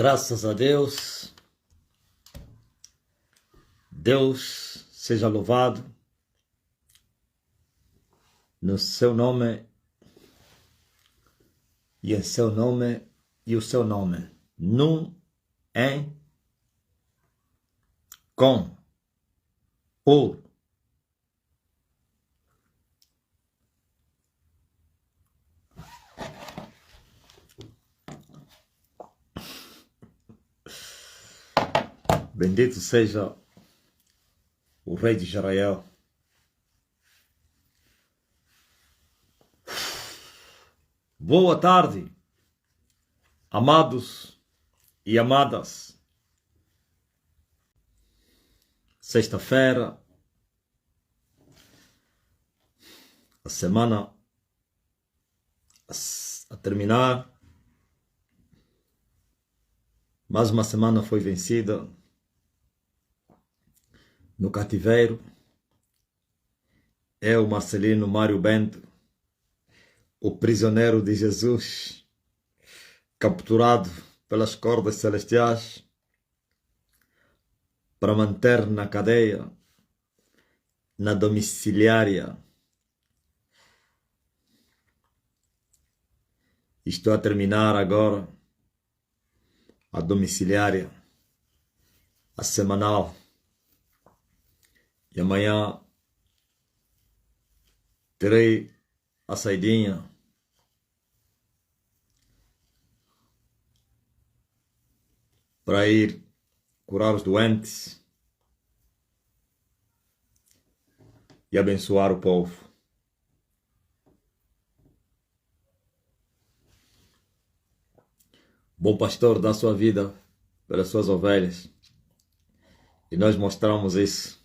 Graças a Deus, Deus seja louvado, no seu nome e em seu nome e o seu nome, num, em, com, por. Bendito seja o Rei de Israel. Boa tarde, amados e amadas. Sexta-feira, a semana a terminar. Mais uma semana foi vencida no cativeiro. Eu, Marcelino Mário Bento, o prisioneiro de Jesus, capturado pelas cordas celestiais para manter na cadeia, na domiciliária. Estou a terminar agora a domiciliária, a semanal. E amanhã terei a saidinha para ir curar os doentes e abençoar o povo. Bom pastor dá sua vida pelas suas ovelhas. E nós mostramos isso.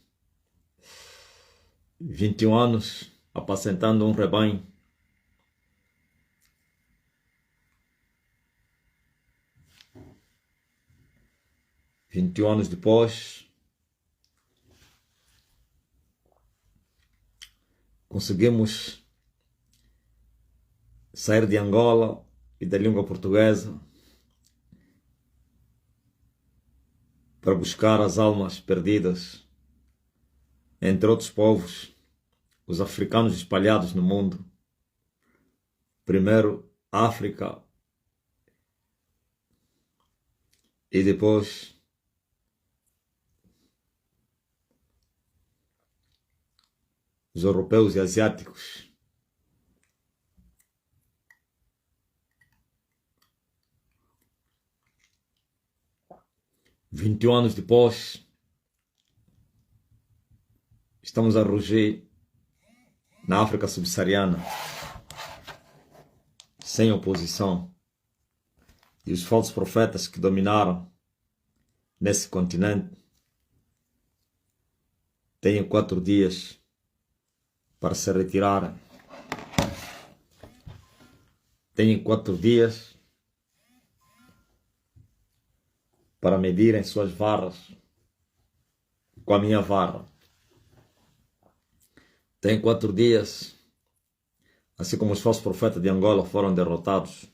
21 anos apacentando um rebanho. Anos depois, conseguimos sair de Angola e da língua portuguesa para buscar as almas perdidas, entre outros povos, os africanos espalhados no mundo. Primeiro África e depois os europeus e asiáticos. Anos depois, estamos a rugir na África subsaariana, sem oposição. E os falsos profetas que dominaram nesse continente têm 4 dias para se retirarem. Têm 4 dias para medirem suas varas com a minha vara. Tem 4 dias, assim como os falsos profetas de Angola foram derrotados,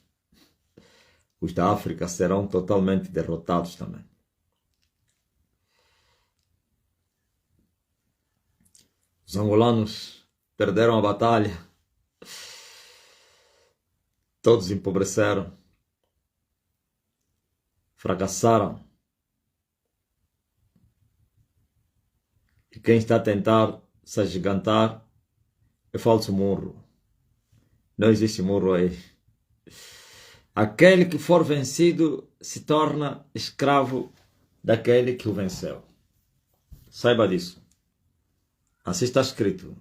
os da África serão totalmente derrotados também. Os angolanos perderam a batalha, todos empobreceram, fracassaram. E quem está a tentar se agigantar é falso murro. Não existe murro aí. Aquele que for vencido se torna escravo daquele que o venceu. Saiba disso. Assim está escrito.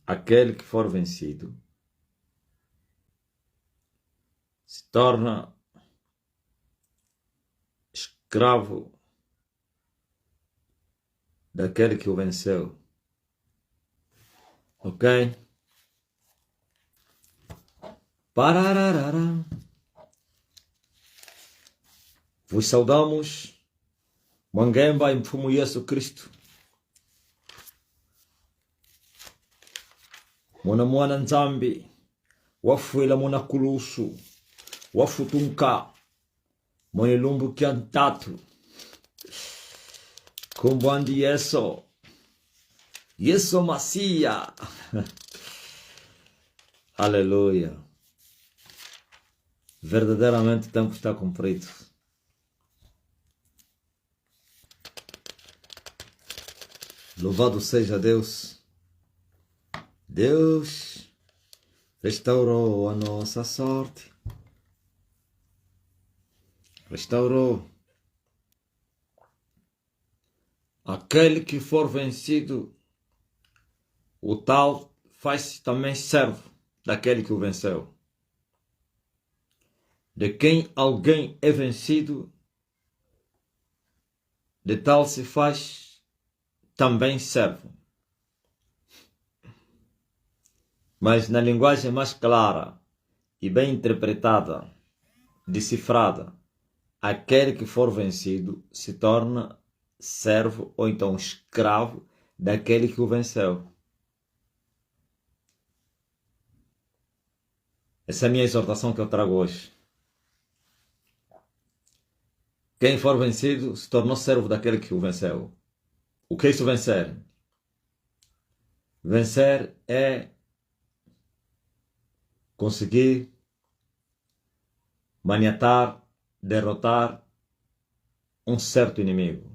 Aquele que for vencido se torna escravo daquele que o venceu. Ok? Parararara. Vos saudamos. Mangemba e Mfumu Yesu Kristo. Mwana Nzambi. Wafuela mwana kulusu. wafutunka, monelumbu kiantatu, kumbandi Yeso Macia. Aleluia. Verdadeiramente o tempo está cumprido. Louvado seja Deus. Deus restaurou a nossa sorte. Restaurou. Aquele que for vencido, o tal faz também servo daquele que o venceu. De quem alguém é vencido, de tal se faz também servo. Mas na linguagem mais clara e bem interpretada, decifrada, aquele que for vencido se torna servo ou então escravo daquele que o venceu. Essa é a minha exortação que eu trago hoje. Quem for vencido se tornou servo daquele que o venceu. O que é isso vencer? Vencer é conseguir maniatar, derrotar um certo inimigo.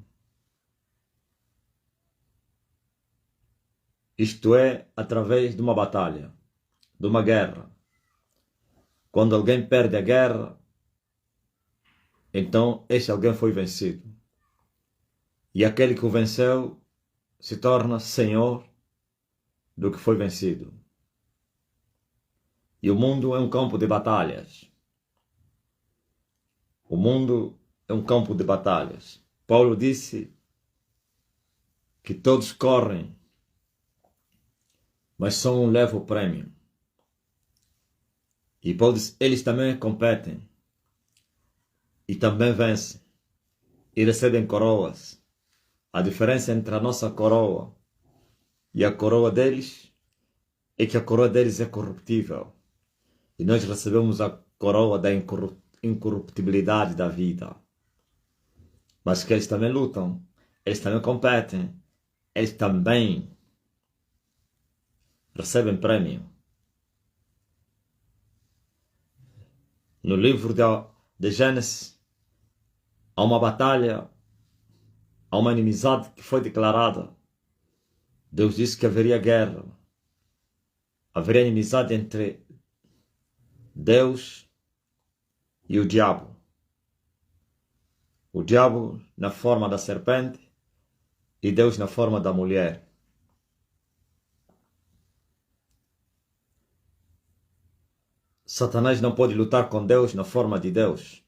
Isto é, através de uma batalha, de uma guerra. Quando alguém perde a guerra, então este alguém foi vencido. E aquele que o venceu se torna senhor do que foi vencido. E o mundo é um campo de batalhas. O mundo é um campo de batalhas. Paulo disse que todos correm, mas só um leva o prêmio. E eles também competem. E também vencem. E recebem coroas. A diferença entre a nossa coroa e a coroa deles é que a coroa deles é corruptível. E nós recebemos a coroa da incorruptibilidade da vida. Mas que eles também lutam. Eles também competem. Eles também recebem prêmio. No livro de Gênesis, há uma batalha, há uma inimizade que foi declarada. Deus disse que haveria guerra. Haveria inimizade entre Deus e o diabo. O diabo na forma da serpente e Deus na forma da mulher. Satanás não pode lutar com Deus na forma de Deus.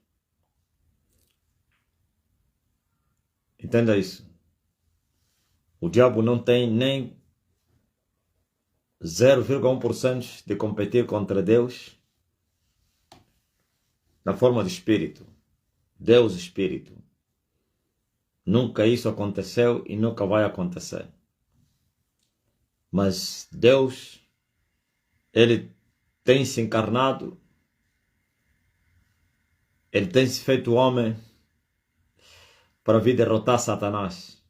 Entenda isso. O diabo não tem nem 0,1% de competir contra Deus na forma de espírito. Deus espírito. Nunca isso aconteceu e nunca vai acontecer. Mas Deus, Ele tem se encarnado, Ele tem se feito homem para vir derrotar Satanás.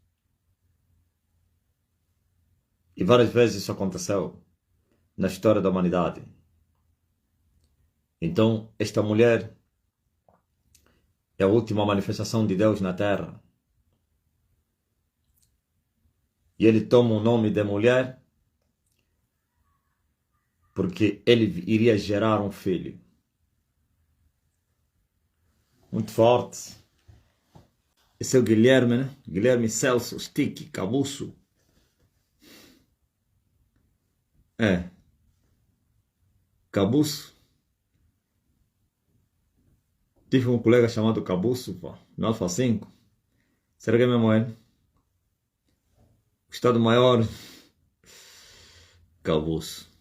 E várias vezes isso aconteceu na história da humanidade. Então, esta mulher é a última manifestação de Deus na Terra. E Ele toma o nome de mulher porque Ele iria gerar um filho. Muito forte. Esse é o Guilherme, né? Guilherme Celso, Stick, Cabuço. Cabuço. Tive um colega chamado Cabuço, pô, no Alfa 5. Será que é mesmo ele? O Estado-Maior Cabuço.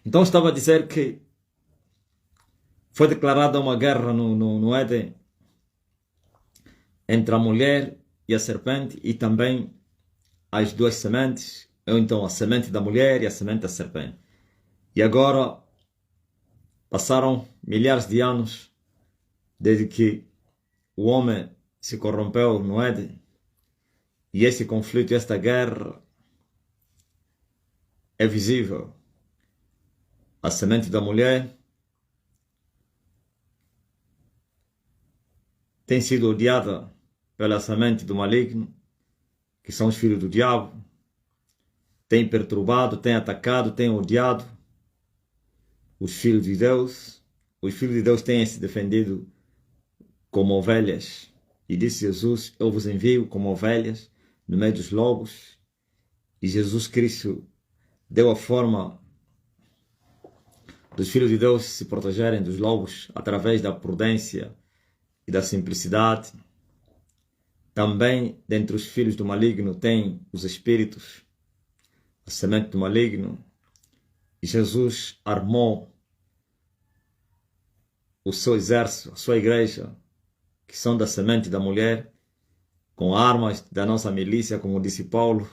Então estava a dizer que foi declarada uma guerra no Éden entre a mulher e a serpente e também as duas sementes, ou então a semente da mulher e a semente da serpente. E agora passaram milhares de anos desde que o homem se corrompeu no Éden. E esse conflito, esta guerra é visível. A semente da mulher tem sido odiada pela semente do maligno, que são os filhos do diabo. Tem perturbado, tem atacado, tem odiado os filhos de Deus. Os filhos de Deus têm se defendido como ovelhas. E disse Jesus: eu vos envio como ovelhas no meio dos lobos. E Jesus Cristo deu a forma dos filhos de Deus se protegerem dos lobos através da prudência e da simplicidade. Também dentre os filhos do maligno tem os espíritos, a semente do maligno. E Jesus armou o seu exército, a sua igreja, que são da semente da mulher, com armas da nossa milícia, como disse Paulo,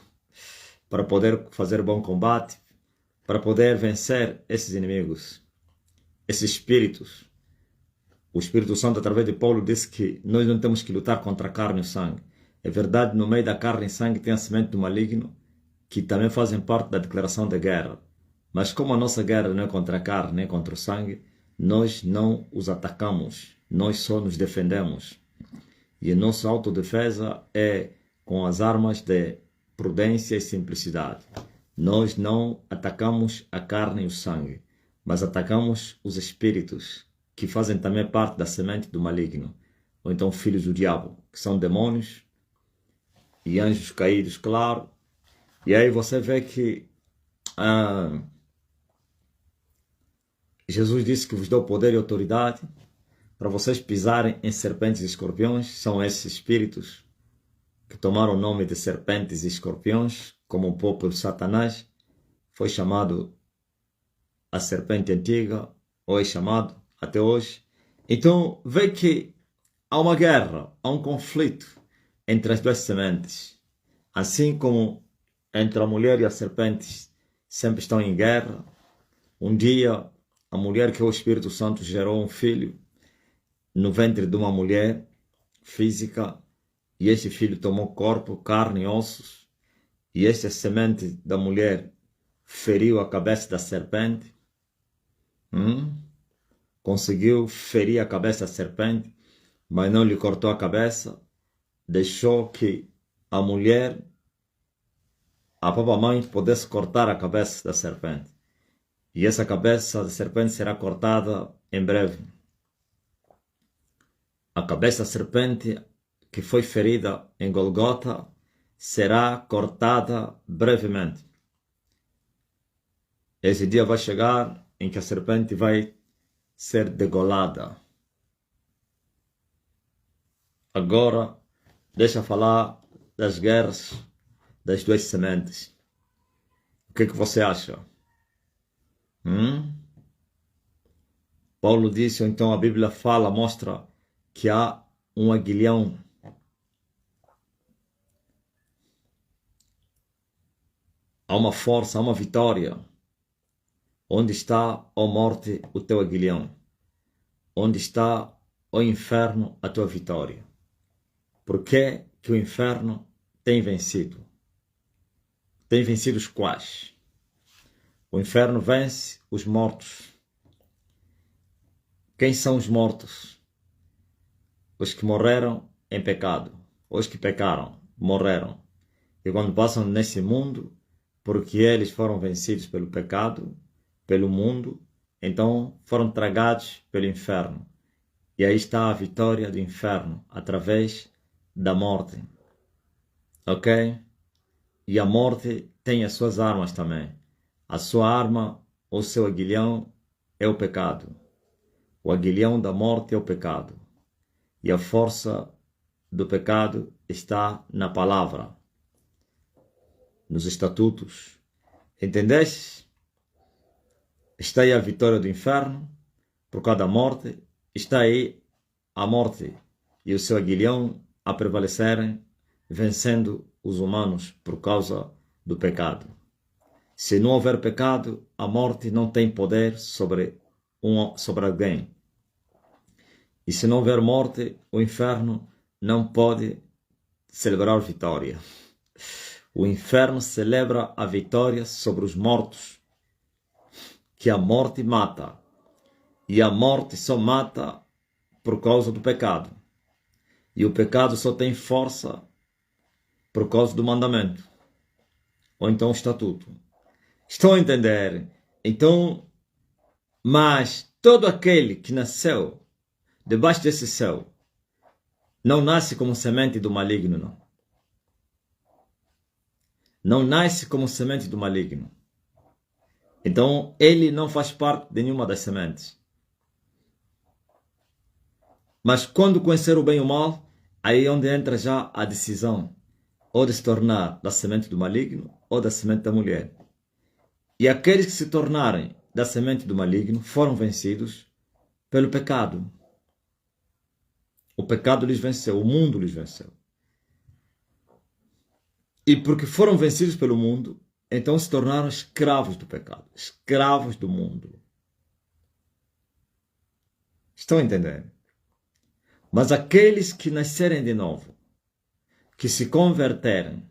para poder fazer bom combate, para poder vencer esses inimigos, esses espíritos. O Espírito Santo, através de Paulo, disse que nós não temos que lutar contra a carne e o sangue. É verdade, no meio da carne e sangue tem a semente do maligno, que também fazem parte da declaração de guerra. Mas como a nossa guerra não é contra a carne, nem contra o sangue, nós não os atacamos, nós só nos defendemos. E a nossa autodefesa é com as armas de prudência e simplicidade. Nós não atacamos a carne e o sangue, mas atacamos os espíritos, que fazem também parte da semente do maligno, ou então filhos do diabo, que são demônios e anjos caídos, claro. E aí você vê que Jesus disse que vos dou poder e autoridade para vocês pisarem em serpentes e escorpiões. São esses espíritos que tomaram o nome de serpentes e escorpiões, como o próprio Satanás foi chamado a serpente antiga, ou é chamado até hoje. Então vê que há uma guerra, há um conflito entre as duas sementes. Assim como entre a mulher e a serpente sempre estão em guerra, um dia a mulher, que é o Espírito Santo, gerou um filho no ventre de uma mulher física, e este filho tomou corpo, carne e ossos, e esta semente da mulher feriu a cabeça da serpente. Conseguiu ferir a cabeça da serpente, mas não lhe cortou a cabeça. Deixou que a mulher, a própria mãe, pudesse cortar a cabeça da serpente. E essa cabeça da serpente será cortada em breve. A cabeça da serpente que foi ferida em Golgota será cortada brevemente. Esse dia vai chegar em que a serpente vai ser degolada. Agora, deixa eu falar das guerras das duas sementes. O que você acha? Paulo disse, ou então a Bíblia fala, mostra que há um aguilhão. Há uma força, há uma vitória. Onde está, ó morte, o teu aguilhão? Onde está, ó inferno, a tua vitória? Por que que o inferno tem vencido? Tem vencido os quais? O inferno vence os mortos. Quem são os mortos? Os que morreram em pecado. Os que pecaram, morreram. E quando passam nesse mundo, porque eles foram vencidos pelo pecado, pelo mundo, então foram tragados pelo inferno. E aí está a vitória do inferno, através da morte. Ok? E a morte tem as suas armas também. A sua arma, ou seu aguilhão, é o pecado. O aguilhão da morte é o pecado. E a força do pecado está na palavra, nos estatutos. Entendeste? Está aí a vitória do inferno por causa da morte. Está aí a morte e o seu aguilhão a prevalecerem, vencendo os humanos por causa do pecado. Se não houver pecado, a morte não tem poder sobre alguém. E se não houver morte, o inferno não pode celebrar vitória. O inferno celebra a vitória sobre os mortos, que a morte mata. E a morte só mata por causa do pecado. E o pecado só tem força por causa do mandamento. Ou então o estatuto. Estão a entender? Então, mas todo aquele que nasceu debaixo desse céu não nasce como semente do maligno, não. Não nasce como semente do maligno. Então, ele não faz parte de nenhuma das sementes. Mas quando conhecer o bem e o mal, aí é onde entra já a decisão, ou de se tornar da semente do maligno, ou da semente da mulher. E aqueles que se tornarem da semente do maligno foram vencidos pelo pecado. O pecado lhes venceu, o mundo lhes venceu. E porque foram vencidos pelo mundo, então se tornaram escravos do pecado, escravos do mundo. Estão a entender? Mas aqueles que nascerem de novo, que se converterem,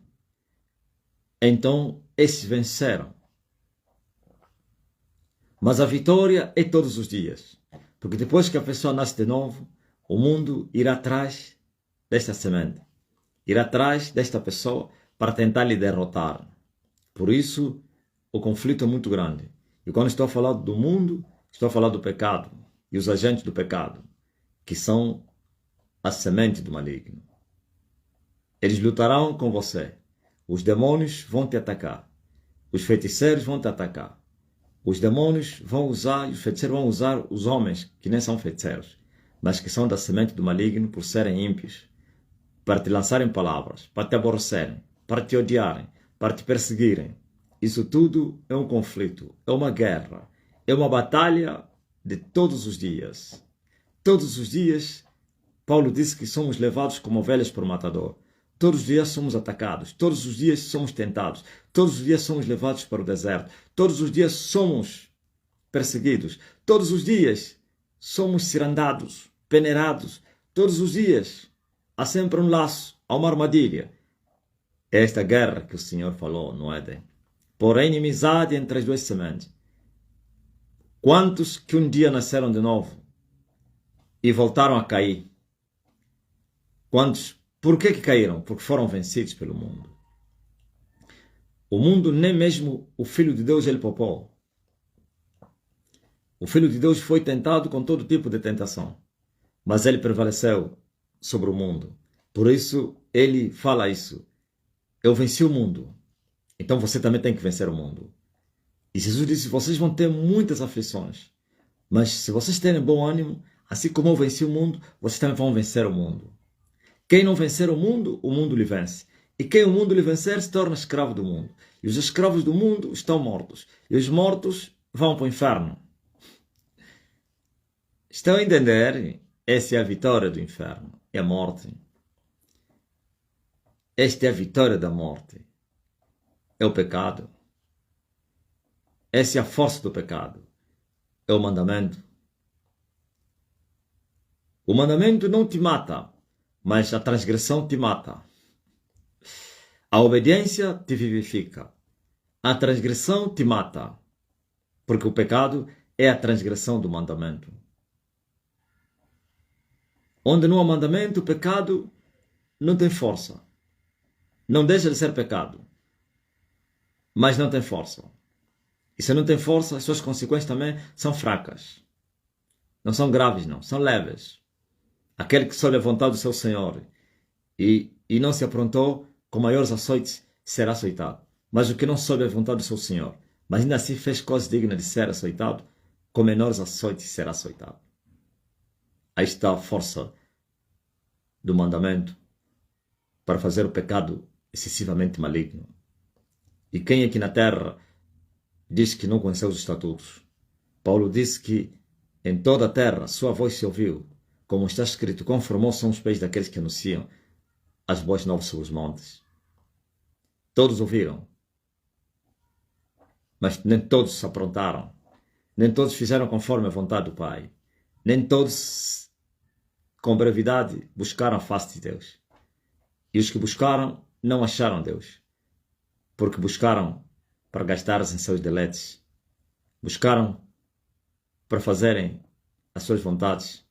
então esses venceram. Mas a vitória é todos os dias. Porque depois que a pessoa nasce de novo, o mundo irá atrás desta semente. Irá atrás desta pessoa para tentar lhe derrotar. Por isso, o conflito é muito grande. E quando estou a falar do mundo, estou a falar do pecado. E os agentes do pecado, que são a semente do maligno. Eles lutarão com você. Os demônios vão te atacar. Os feiticeiros vão te atacar. Os demônios vão usar, e os feiticeiros vão usar os homens, que nem são feiticeiros, mas que são da semente do maligno por serem ímpios, para te lançarem palavras, para te aborrecerem, para te odiarem, para te perseguirem. Isso tudo é um conflito, é uma guerra, é uma batalha de todos os dias. Todos os dias, Paulo disse que somos levados como ovelhas por matador. Todos os dias somos atacados, todos os dias somos tentados, todos os dias somos levados para o deserto, todos os dias somos perseguidos, todos os dias somos cirandados, peneirados, todos os dias há sempre um laço, há uma armadilha. É esta guerra que o Senhor falou no Éden. Porém, inimizade entre as duas sementes. Quantos que um dia nasceram de novo e voltaram a cair? Quantos? Por que caíram? Porque foram vencidos pelo mundo. O mundo, nem mesmo o Filho de Deus, ele poupou. O Filho de Deus foi tentado com todo tipo de tentação, mas ele prevaleceu sobre o mundo. Por isso, ele fala isso. Eu venci o mundo, então você também tem que vencer o mundo. E Jesus disse, vocês vão ter muitas aflições, mas se vocês terem bom ânimo, assim como eu venci o mundo, vocês também vão vencer o mundo. Quem não vencer o mundo lhe vence. E quem o mundo lhe vencer se torna escravo do mundo. E os escravos do mundo estão mortos. E os mortos vão para o inferno. Estão a entender? Essa é a vitória do inferno. É a morte. Esta é a vitória da morte. É o pecado. Essa é a força do pecado. É o mandamento. O mandamento não te mata, mas a transgressão te mata. A obediência te vivifica. A transgressão te mata. Porque o pecado é a transgressão do mandamento. Onde não há mandamento, o pecado não tem força. Não deixa de ser pecado, mas não tem força. E se não tem força, as suas consequências também são fracas. Não são graves, não. São leves. Aquele que soube a vontade do seu Senhor e não se aprontou, com maiores açoites será açoitado. Mas o que não soube a vontade do seu Senhor, mas ainda assim fez coisas dignas de ser açoitado, com menores açoites será açoitado. Aí está a força do mandamento para fazer o pecado excessivamente maligno. E quem aqui na terra diz que não conheceu os estatutos? Paulo disse que em toda a terra sua voz se ouviu, como está escrito, quão formosos são os pés daqueles que anunciam as boas novas sobre os montes. Todos ouviram. mas nem todos se aprontaram. Nem todos fizeram conforme a vontade do Pai. Nem todos, com brevidade, buscaram a face de Deus. E os que buscaram, não acharam Deus. Porque buscaram para gastar-se em seus deleites. Buscaram para fazerem as suas vontades.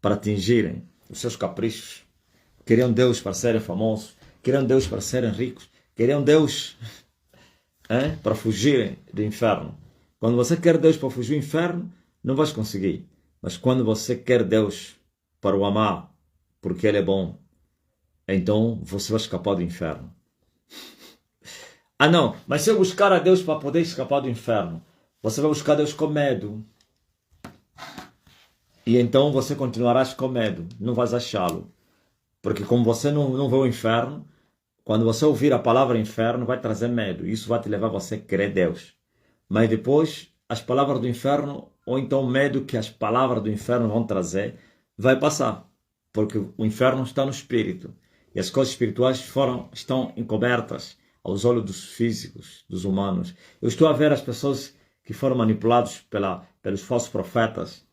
Para atingirem os seus caprichos. Queriam Deus para serem famosos. Queriam Deus para serem ricos. Queriam Deus para fugirem do inferno. Quando você quer Deus para fugir do inferno, não vais conseguir. Mas quando você quer Deus para o amar, porque Ele é bom, então você vai escapar do inferno. Ah não, mas se eu buscar a Deus para poder escapar do inferno, você vai buscar Deus com medo. E então você continuarás com medo, não vais achá-lo. Porque como você não vê o inferno, quando você ouvir a palavra inferno, vai trazer medo. Isso vai te levar a você querer Deus. Mas depois, as palavras do inferno, ou então o medo que as palavras do inferno vão trazer, vai passar. Porque o inferno está no espírito. E as coisas espirituais estão encobertas aos olhos dos físicos, dos humanos. Eu estou a ver as pessoas que foram manipuladas pelos falsos profetas,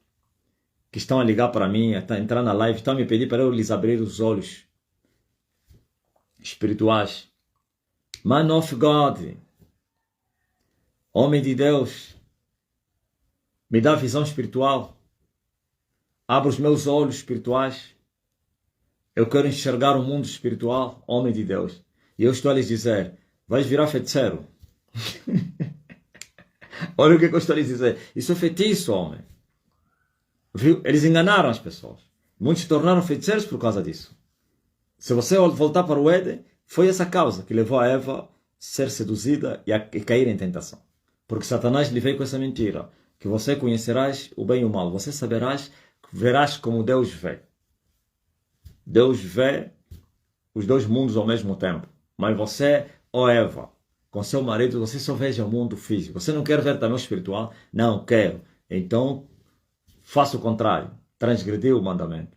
que estão a ligar para mim, a entrar na live, estão a me pedir para eu lhes abrir os olhos espirituais. Man of God, homem de Deus, me dá visão espiritual, abre os meus olhos espirituais, eu quero enxergar o mundo espiritual, homem de Deus. E eu estou a lhes dizer, vais virar feiticeiro. Olha o que eu estou a lhes dizer, isso é feitiço, homem. Viu? Eles enganaram as pessoas. Muitos se tornaram feiticeiros por causa disso. Se você voltar para o Éden, foi essa causa que levou a Eva a ser seduzida e cair em tentação. Porque Satanás lhe veio com essa mentira, que você conhecerás o bem e o mal, você saberás, verás como Deus vê. Deus vê os dois mundos ao mesmo tempo. Mas você, ó Eva, com seu marido, você só veja o mundo físico. Você não quer ver também o espiritual? Não, quero. Então, faça o contrário. Transgrediu o mandamento.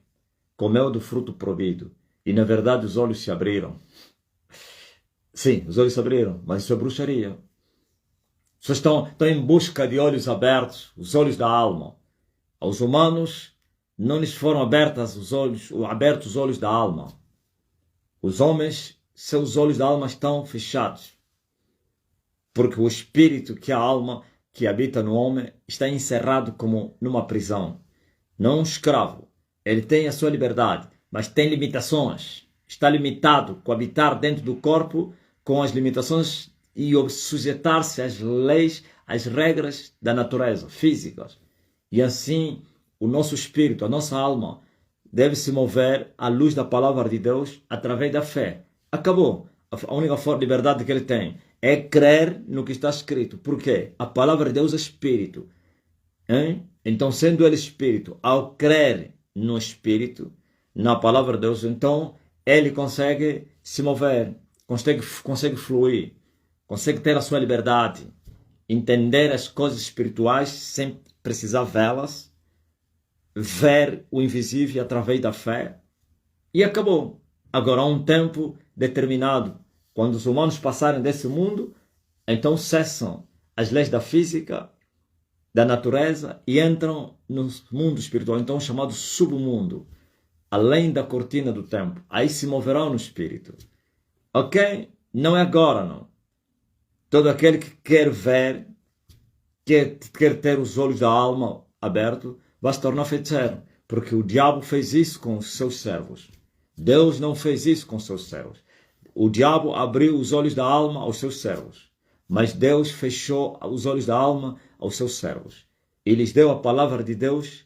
Comeu do fruto proibido. E na verdade os olhos se abriram. Sim, os olhos se abriram, mas isso é bruxaria. Vocês estão em busca de olhos abertos, os olhos da alma. Aos humanos não lhes foram abertos os olhos da alma. Os homens, seus olhos da alma estão fechados. Porque o espírito que é a alma, que habita no homem, está encerrado como numa prisão. Não um escravo. Ele tem a sua liberdade, mas tem limitações. Está limitado com habitar dentro do corpo, com as limitações e sujeitar-se às leis, às regras da natureza, físicas. E assim, o nosso espírito, a nossa alma, deve se mover à luz da palavra de Deus através da fé. Acabou. A única forma de liberdade que ele tem é crer no que está escrito. Por quê? A palavra de Deus é espírito. Hein? Então, sendo ele espírito, ao crer no espírito, na palavra de Deus, então ele consegue se mover, consegue fluir, consegue ter a sua liberdade, entender as coisas espirituais sem precisar vê-las, ver o invisível através da fé, e acabou. Agora, há um tempo determinado, quando os humanos passarem desse mundo, então cessam as leis da física, da natureza, e entram no mundo espiritual, então chamado submundo, além da cortina do tempo. Aí se moverão no espírito. Ok? Não é agora, não. Todo aquele que quer ver, quer ter os olhos da alma abertos, vai se tornar feiticeiro. Porque o diabo fez isso com os seus servos. Deus não fez isso com os seus servos. O diabo abriu os olhos da alma aos seus servos. Mas Deus fechou os olhos da alma aos seus servos. E lhes deu a palavra de Deus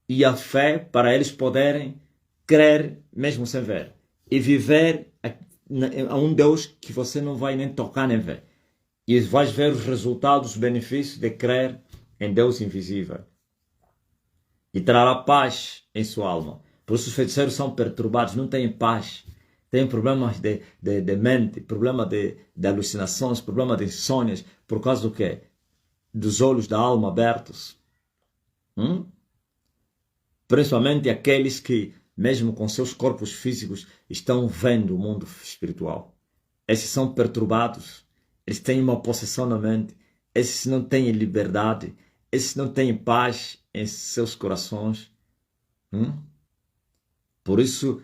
e a fé para eles poderem crer mesmo sem ver. E viver a um Deus que você não vai nem tocar nem ver. E vais ver os resultados, os benefícios de crer em Deus invisível. E trará paz em sua alma. Por isso os feiticeiros são perturbados, não têm paz. Têm problemas de mente, problema de alucinações, problema de insônias. Por causa do quê? Dos olhos da alma abertos. Principalmente aqueles que, mesmo com seus corpos físicos, estão vendo o mundo espiritual. Esses são perturbados eles têm uma possessão na mente, esses não têm liberdade, esses não têm paz em seus corações. Por isso,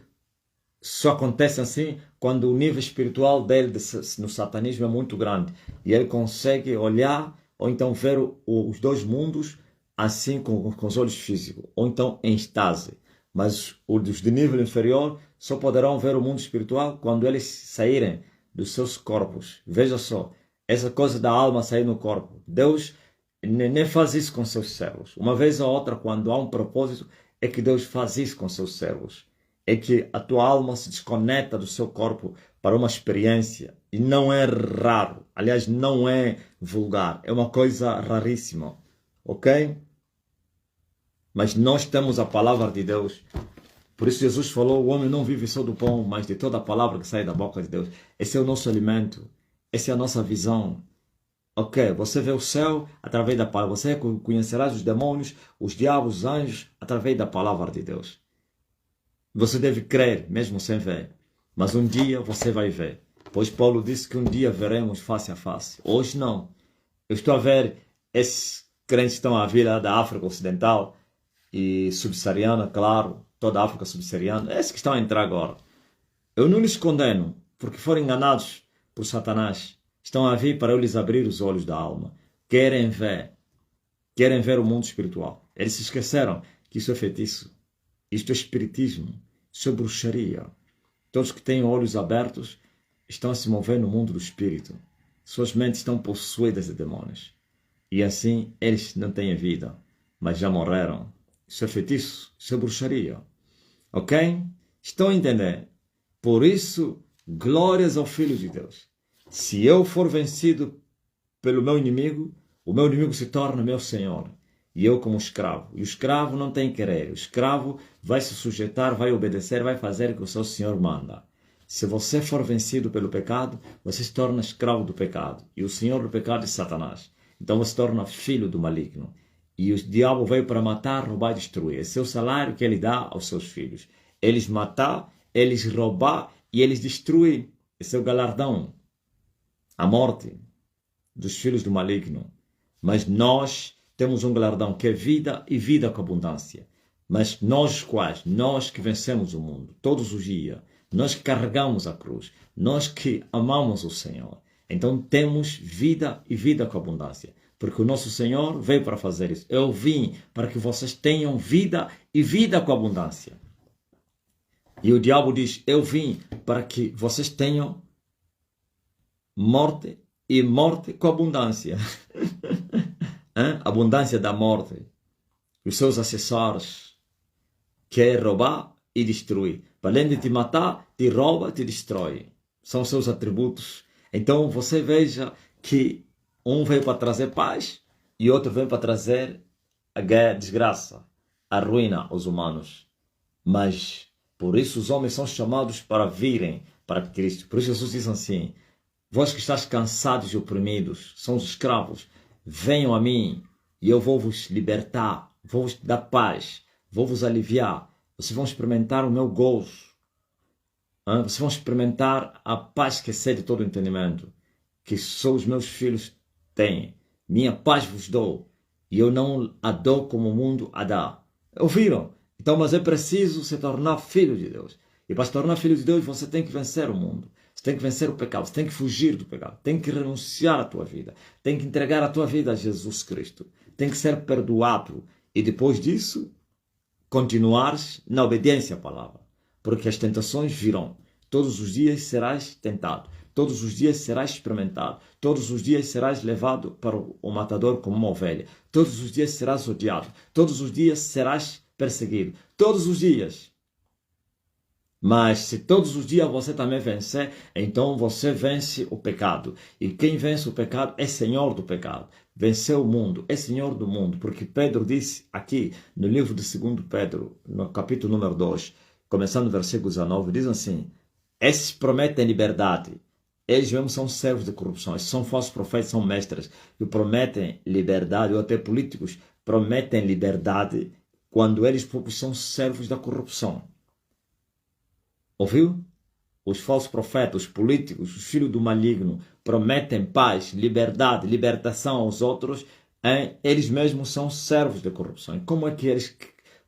só acontece assim quando o nível espiritual dele no satanismo é muito grande. E ele consegue olhar, ou então ver os dois mundos assim com os olhos físicos, ou então em estase. Mas os de nível inferior só poderão ver o mundo espiritual quando eles saírem dos seus corpos. Veja só, essa coisa da alma sair no corpo. Deus nem faz isso com seus servos. Uma vez ou outra, quando há um propósito, é que Deus faz isso com seus servos. É que a tua alma se desconecta do seu corpo para uma experiência. E não é raro. Aliás, não é vulgar. É uma coisa raríssima. Ok? Mas nós temos a palavra de Deus. Por isso Jesus falou, o homem não vive só do pão, mas de toda a palavra que sai da boca de Deus. Esse é o nosso alimento. Essa é a nossa visão. Ok, você vê o céu através da palavra. Você conhecerás os demônios, os diabos, os anjos, através da palavra de Deus. Você deve crer, mesmo sem ver. Mas um dia você vai ver. Pois Paulo disse que um dia veremos face a face. Hoje não. Eu estou a ver esses crentes que estão a vir da África Ocidental e subsaariana, claro, toda a África subsaariana, esses que estão a entrar agora. Eu não lhes condeno, porque foram enganados por Satanás. Estão a vir para eu lhes abrir os olhos da alma. Querem ver o mundo espiritual. Eles se esqueceram que isso é feitiço. Isto é espiritismo, isso é bruxaria. Todos que têm olhos abertos estão a se mover no mundo do espírito. Suas mentes estão possuídas de demônios. E assim eles não têm vida, mas já morreram. Isso é feitiço, isso é bruxaria. Ok? Estão a entender? Por isso, glórias ao Filho de Deus. Se eu for vencido pelo meu inimigo, o meu inimigo se torna meu Senhor. E eu como escravo. E o escravo não tem querer. O escravo vai se sujeitar, vai obedecer, vai fazer o que o seu Senhor manda. Se você for vencido pelo pecado, você se torna escravo do pecado. E o Senhor do pecado é Satanás. Então você se torna filho do maligno. E o diabo veio para matar, roubar e destruir. Esse é o salário que ele dá aos seus filhos. Eles matar, eles roubar e eles destruir. Esse é o galardão. A morte dos filhos do maligno. Mas nós temos um galardão que é vida e vida com abundância. Mas nós quais? Nós que vencemos o mundo todos os dias. Nós que carregamos a cruz. Nós que amamos o Senhor. Então temos vida e vida com abundância. Porque o nosso Senhor veio para fazer isso. Eu vim para que vocês tenham vida e vida com abundância. E o diabo diz, eu vim para que vocês tenham morte e morte com abundância. Abundância da morte. Os seus acessórios. Quer roubar e destruir. Além de te matar, te rouba, te destrói. São seus atributos. Então você veja que um veio para trazer paz e outro veio para trazer a guerra, desgraça, a ruína aos humanos. Mas por isso os homens são chamados para virem para Cristo. Por isso Jesus diz assim, vós que estáis cansados e oprimidos, são os escravos, venham a mim e eu vou vos libertar, vou vos dar paz, vou vos aliviar. Vocês vão experimentar o meu gozo. Vocês vão experimentar a paz que excede todo o entendimento. Que só os meus filhos têm. Minha paz vos dou. E eu não a dou como o mundo a dá. Ouviram? Então, mas é preciso se tornar filho de Deus. E para se tornar filho de Deus, você tem que vencer o mundo. Você tem que vencer o pecado. Você tem que fugir do pecado. Tem que renunciar à tua vida. Tem que entregar a tua vida a Jesus Cristo. Tem que ser perdoado. E depois disso, continuares na obediência à palavra. Porque as tentações virão. Todos os dias serás tentado. Todos os dias serás experimentado. Todos os dias serás levado para o matador como uma ovelha. Todos os dias serás odiado. Todos os dias serás perseguido. Todos os dias. Mas se todos os dias você também vencer, então você vence o pecado. E quem vence o pecado é Senhor do pecado. Venceu o mundo, é Senhor do mundo. Porque Pedro disse aqui no livro de 2 Pedro, no capítulo número 2, começando no versículo 19, diz assim, esses prometem liberdade. Eles mesmos são servos de corrupção. Esses são falsos profetas, são mestres que prometem liberdade, ou até políticos prometem liberdade quando eles próprios são servos da corrupção. Ouviu? os falsos profetas, os políticos, os filhos do maligno, prometem paz, liberdade, libertação aos outros, eles mesmos são servos da corrupção. E como é que eles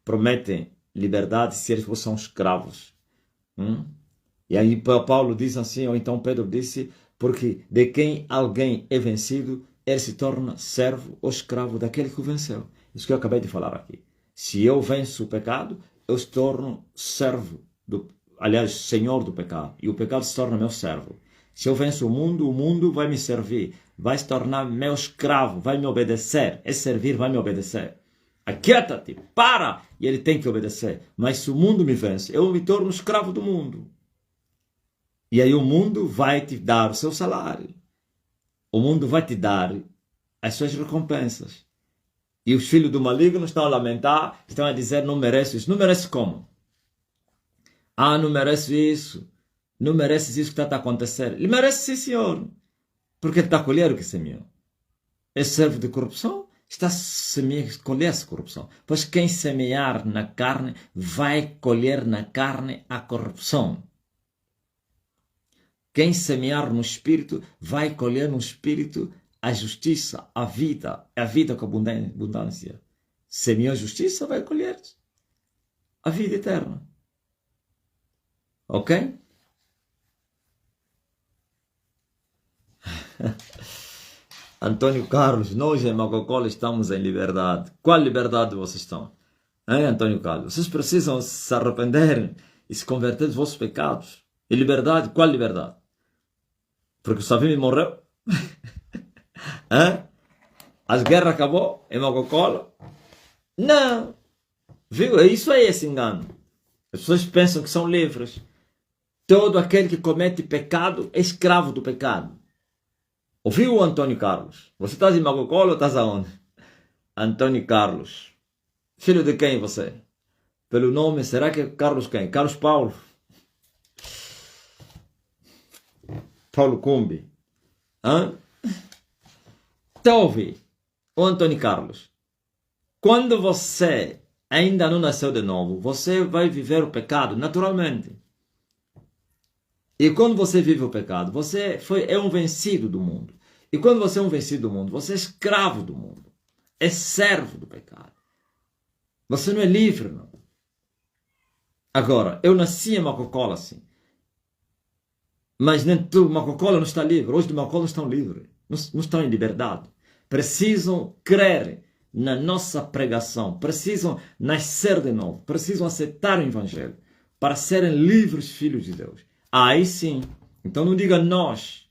prometem liberdade se eles são escravos? E aí Paulo diz assim, ou então Pedro disse, porque de quem alguém é vencido, ele se torna servo ou escravo daquele que o venceu. Isso que eu acabei de falar aqui. Se eu venço o pecado, eu se torno servo, aliás, senhor do pecado. E o pecado se torna meu servo. Se eu venço o mundo vai me servir. Vai se tornar meu escravo, vai me obedecer. É servir, vai me obedecer. Aquieta-te, para! E ele tem que obedecer. Mas se o mundo me vence, eu me torno escravo do mundo. E aí o mundo vai te dar o seu salário. O mundo vai te dar as suas recompensas. E os filhos do maligno estão a lamentar, estão a dizer, não mereço isso. Não merece como? Ah, não mereço isso. Não mereces isso que está a acontecer. Ele merece sim, senhor. Porque ele está a colher o que semeou. É servo de corrupção, está a colher essa corrupção. Pois quem semear na carne, vai colher na carne a corrupção. Quem semear no Espírito, vai colher no Espírito a justiça, a vida com abundância. Semeou justiça, vai colher a vida eterna. Ok? Antônio Carlos, nós em Macocola estamos em liberdade. Qual liberdade vocês estão? Hein, Antônio Carlos? Vocês precisam se arrepender e se converter dos vossos pecados. E liberdade? Qual liberdade? Porque o Savimbi morreu? As guerras acabou em Macocola? Não. Viu? Isso aí é esse engano. As pessoas pensam que são livres. Todo aquele que comete pecado é escravo do pecado. Ouviu, Antônio Carlos? Você está em Macocola ou estás aonde? Antônio Carlos. Filho de quem você? Pelo nome, será que é Carlos quem? Carlos Paulo? Paulo Cumbi. Então ouve, o Antônio Carlos. Quando você ainda não nasceu de novo, você vai viver o pecado naturalmente. E quando você vive o pecado, você é um vencido do mundo. E quando você é um vencido do mundo, você é escravo do mundo. É servo do pecado. Você não é livre, não. Agora, eu nasci em Macocola, sim. Mas nem tudo, Macocola não está livre. Hoje de Macocola estão livres. Não estão em liberdade. Precisam crer na nossa pregação. Precisam nascer de novo. Precisam aceitar o Evangelho para serem livres filhos de Deus. Aí sim. Então não diga nós.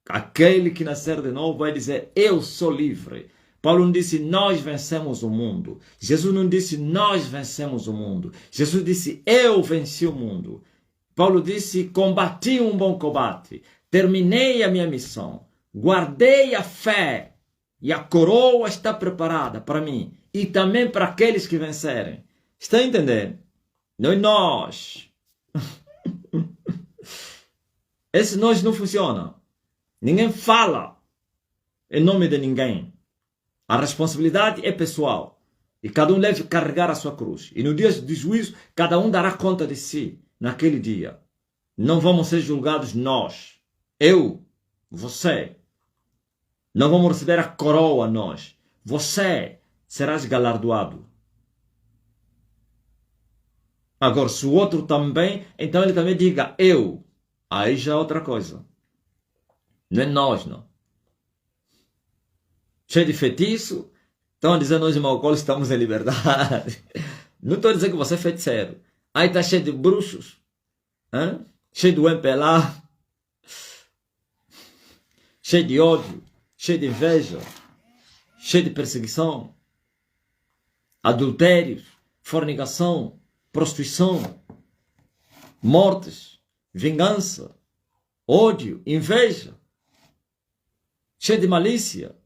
Aquele que nascer de novo vai dizer eu sou livre. Paulo não disse nós vencemos o mundo. Jesus não disse nós vencemos o mundo. Jesus disse eu venci o mundo. Paulo disse combati um bom combate. Terminei a minha missão. Guardei a fé. E a coroa está preparada para mim. E também para aqueles que vencerem. Está entendendo? Não é nós. Esse nós não funciona. Ninguém fala em nome de ninguém. A responsabilidade é pessoal. E cada um deve carregar a sua cruz. E no dia do juízo, cada um dará conta de si naquele dia. Não vamos ser julgados nós. Eu, você. Não vamos receber a coroa nós. Você serás galardoado. Agora, se o outro também, então ele também diga eu. Aí já é outra coisa. Não é nós, não. Cheio de feitiço. Estão a dizer nós em Macocola estamos em liberdade. Não estou a dizer que você é feiticeiro. Aí está cheio de bruxos. Cheio de MPLA. Cheio de ódio. Cheio de inveja. Cheio de perseguição. Adultérios. Fornicação. Prostituição. Mortes. Vingança. Ódio. Inveja. Cheio de malícia.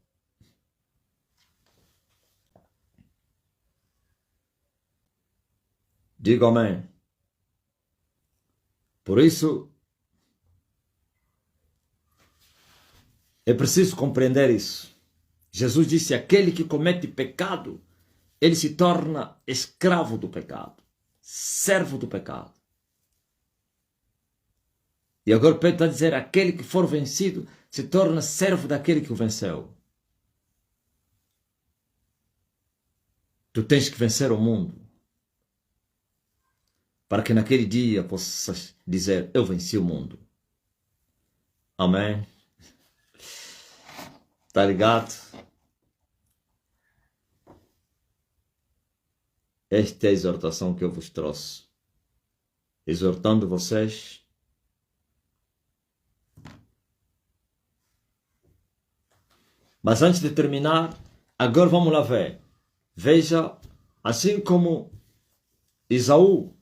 Diga amém. Por isso, é preciso compreender isso. Jesus disse, aquele que comete pecado, ele se torna escravo do pecado, servo do pecado. E agora Pedro está a dizer, aquele que for vencido se torna servo daquele que o venceu. Tu tens que vencer o mundo, para que naquele dia possas dizer, eu venci o mundo. Amém? Tá ligado? Esta é a exortação que eu vos trouxe. Exortando vocês mas antes de terminar, agora vamos lá ver. Veja, assim como Esaú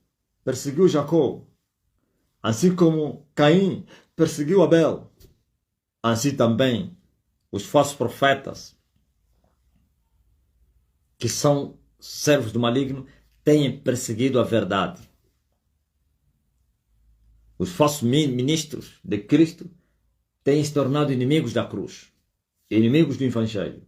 perseguiu Jacó, assim como Caim perseguiu Abel, assim também os falsos profetas, que são servos do maligno, têm perseguido a verdade. Os falsos ministros de Cristo têm se tornado inimigos da cruz, inimigos do Evangelho.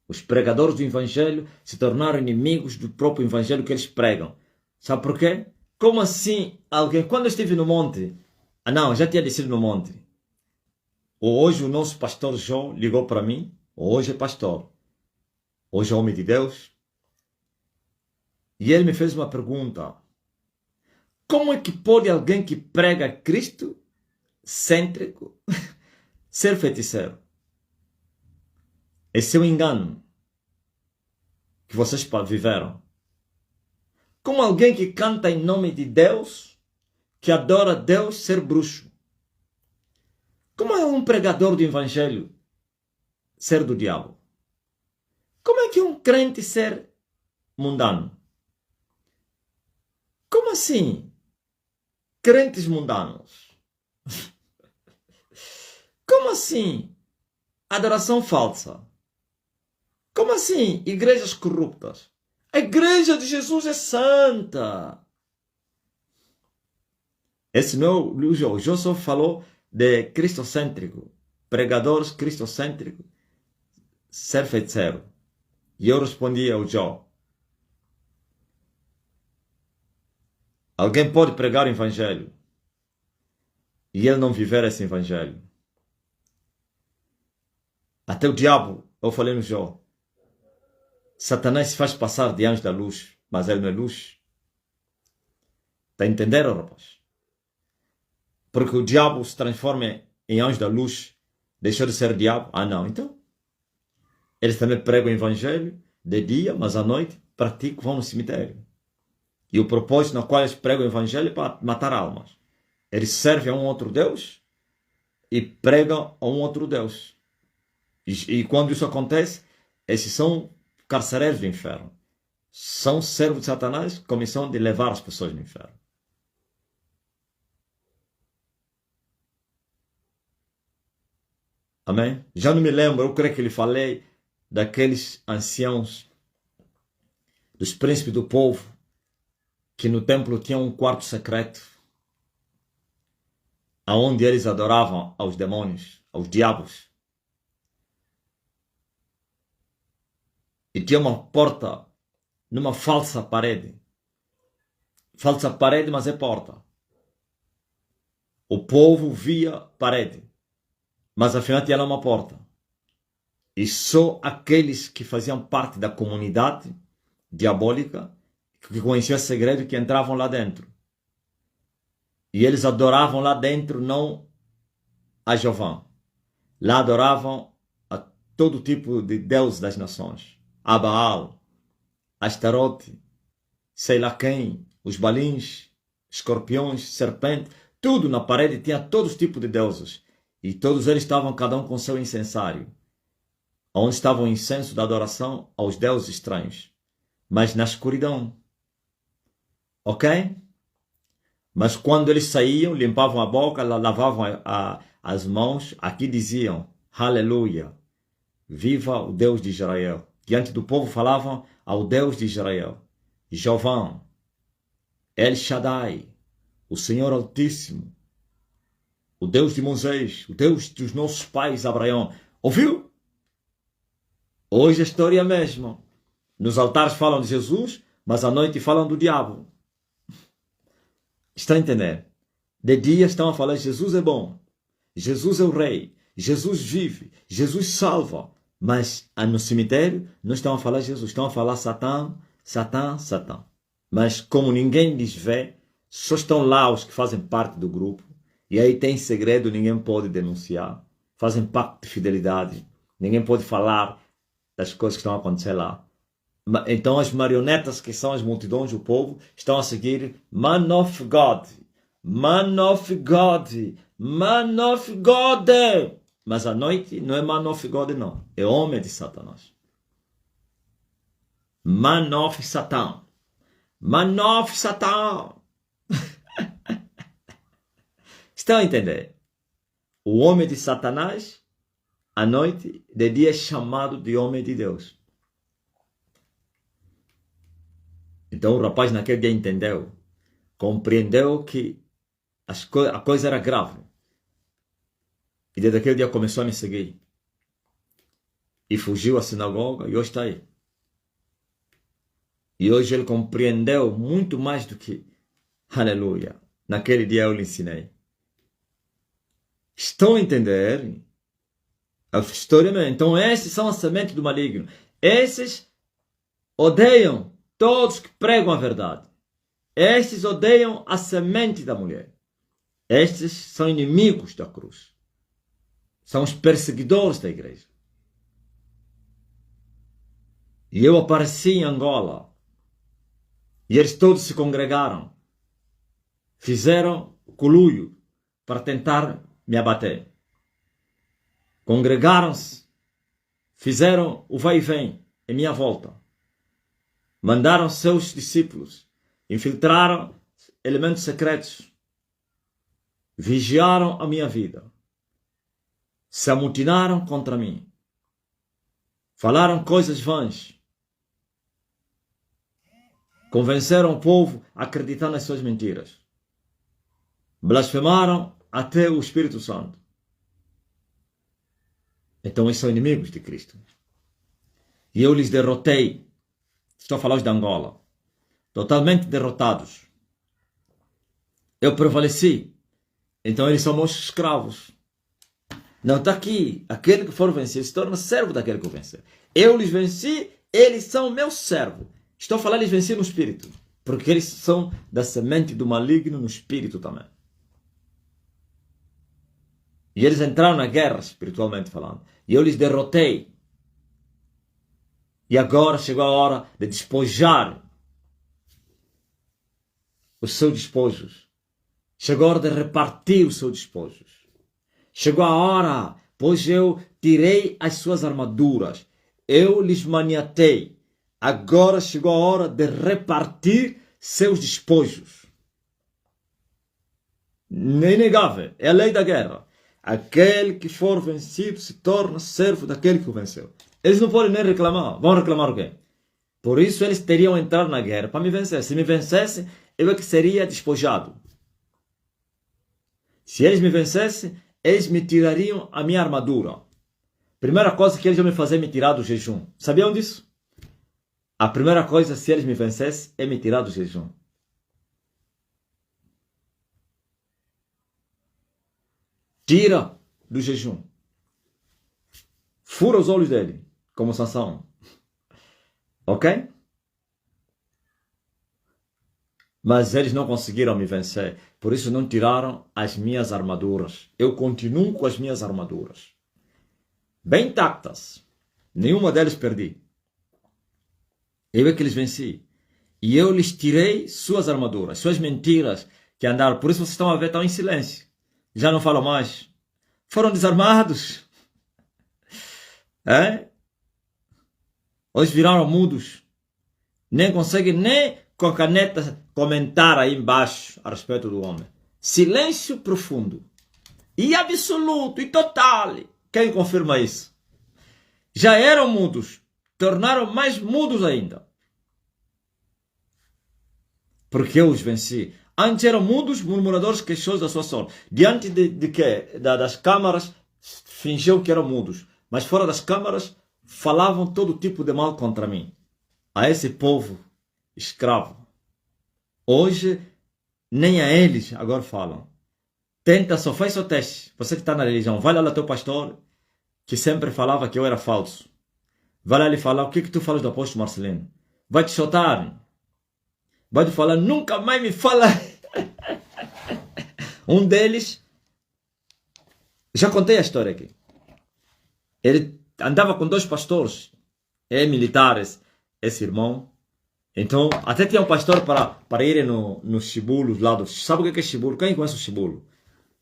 Os pregadores do Evangelho se tornaram inimigos do próprio Evangelho que eles pregam. Sabe por quê? Como assim alguém, quando eu estive no monte, não, já tinha descido no monte. Hoje o nosso pastor João ligou para mim, hoje é pastor, hoje é homem de Deus, e ele me fez uma pergunta. Como é que pode alguém que prega Cristo, cêntrico, ser feiticeiro? Esse é o engano que vocês viveram. Como alguém que canta em nome de Deus, que adora Deus, ser bruxo? Como é um pregador do Evangelho ser do diabo? Como é que um crente ser mundano? Como assim? Crentes mundanos? Como assim? Adoração falsa? Como assim? Igrejas corruptas? A igreja de Jesus é santa. Esse não é o João. O João só falou de cristocêntrico. Pregadores cristocêntricos. Ser feiticeiro. E eu respondi ao João. Alguém pode pregar o Evangelho e ele não viver esse Evangelho. Até o diabo, eu falei no João. Satanás se faz passar de anjo da luz, mas ele não é luz. Está a entender, rapaz? Porque o diabo se transforma em anjo da luz, deixou de ser diabo. Ah, não, então. Eles também pregam o Evangelho de dia, mas à noite praticam, vão no cemitério. E o propósito no qual eles pregam o Evangelho é para matar almas. Eles servem a um outro Deus e pregam a um outro Deus. E quando isso acontece, esses são carcereiros do inferno. São servos de Satanás com a missão de levar as pessoas no inferno. Amém? Já não me lembro, eu creio que lhe falei daqueles anciãos, dos príncipes do povo, que no templo tinham um quarto secreto, aonde eles adoravam aos demônios, aos diabos. E tinha uma porta numa falsa parede. Falsa parede, mas é porta. O povo via parede, mas afinal tinha lá uma porta. E só aqueles que faziam parte da comunidade diabólica, que conheciam o segredo, que entravam lá dentro. E eles adoravam lá dentro não a Jeová. Lá adoravam a todo tipo de Deus das nações. A Baal, Astarote, sei lá quem, os balins, escorpiões, serpentes, tudo na parede tinha todos os tipos de deuses. E todos eles estavam cada um com seu incensário, onde estava o incenso da adoração aos deuses estranhos, mas na escuridão. Ok? Mas quando eles saíam, limpavam a boca, lavavam as mãos, aqui diziam, aleluia, viva o Deus de Israel. Diante do povo falavam ao Deus de Israel, Jeová, El Shaddai, o Senhor Altíssimo, o Deus de Moisés, o Deus dos nossos pais, Abraão. Ouviu? Hoje a história é a mesma. Nos altares falam de Jesus, mas à noite falam do diabo. Está a entender? De dia estão a falar, Jesus é bom, Jesus é o rei, Jesus vive, Jesus salva. Mas no cemitério não estão a falar Jesus, estão a falar Satã, Satã, Satã. Mas como ninguém lhes vê, só estão lá os que fazem parte do grupo. E aí tem segredo, ninguém pode denunciar. Fazem pacto de fidelidade. Ninguém pode falar das coisas que estão a acontecer lá. Então as marionetas, que são as multidões, o povo, estão a seguir Man of God, Man of God, Man of God. Mas à noite não é Man of God, não. É homem de Satanás. Man of Satan. Man of Satan. Estão a entender? O homem de Satanás, à noite, de dia é chamado de homem de Deus. Então o rapaz naquele dia entendeu, compreendeu que a coisa era grave. E desde aquele dia começou a me seguir. E fugiu à sinagoga e hoje está aí. E hoje ele compreendeu muito mais do que, aleluia, naquele dia eu lhe ensinei. Estão a entender? A história mesmo. Então esses são a semente do maligno. Esses odeiam todos que pregam a verdade. Estes odeiam a semente da mulher. Estes são inimigos da cruz. São os perseguidores da igreja. E eu apareci em Angola. E eles todos se congregaram. Fizeram coluio para tentar me abater. Congregaram-se. Fizeram o vai e vem em minha volta. Mandaram seus discípulos. Infiltraram elementos secretos. Vigiaram a minha vida. Se amotinaram contra mim. Falaram coisas vãs. Convenceram o povo a acreditar nas suas mentiras. Blasfemaram até o Espírito Santo. Então eles são inimigos de Cristo. E eu lhes derrotei. Estou a falar de Angola. Totalmente derrotados. Eu prevaleci. Então eles são meus escravos. Não está aqui. Aquele que for vencer se torna servo daquele que o vencer. Eu lhes venci, eles são meus servos. Estou a falar, eles venci no espírito. Porque eles são da semente do maligno no espírito também. E eles entraram na guerra, espiritualmente falando. E eu lhes derrotei. E agora chegou a hora de despojar os seus despojos. Chegou a hora de repartir os seus despojos. Chegou a hora, pois eu tirei as suas armaduras. Eu lhes maniatei. Agora chegou a hora de repartir seus despojos. Inegável. É a lei da guerra. Aquele que for vencido se torna servo daquele que o venceu. Eles não podem nem reclamar. Vão reclamar o quê? Por isso eles teriam entrado na guerra para me vencer. Se me vencessem, eu é que seria despojado. Se eles me vencessem, eles me tirariam a minha armadura. Primeira coisa que eles iam me fazer é me tirar do jejum. Sabiam disso? A primeira coisa, se eles me vencessem, é me tirar do jejum. Tira do jejum. Fura os olhos dele, como Sansão. Ok? Mas eles não conseguiram me vencer. Por isso não tiraram as minhas armaduras. Eu continuo com as minhas armaduras. Bem intactas. Nenhuma delas perdi. Eu é que lhes venci. E eu lhes tirei suas armaduras, suas mentiras que andaram. Por isso vocês estão a ver, estão em silêncio. Já não falam mais. Foram desarmados. É? Hoje viraram mudos. Nem conseguem nem com a caneta comentar aí embaixo a respeito do homem. Silêncio profundo. E absoluto e total. Quem confirma isso? Já eram mudos. Tornaram mais mudos ainda. Porque eu os venci. Antes eram mudos, murmuradores, queixosos da sua sorte. Diante de quê? Das câmaras, fingiam que eram mudos. Mas fora das câmaras, falavam todo tipo de mal contra mim. A esse povo escravo. Hoje, nem a eles agora falam. Tenta, só faz o teste. Você que está na religião, vai lá no teu pastor, que sempre falava que eu era falso. Vai lá e falar, o que tu falas do apóstolo Marcelino? Vai te chutar. Vai te falar, nunca mais me fala. Um deles, já contei a história aqui. Ele andava com 2 pastores, militares, esse irmão. Então, até tinha um pastor para ir no chibulo lá do... Sabe o que é chibulo? Quem conhece o chibulo?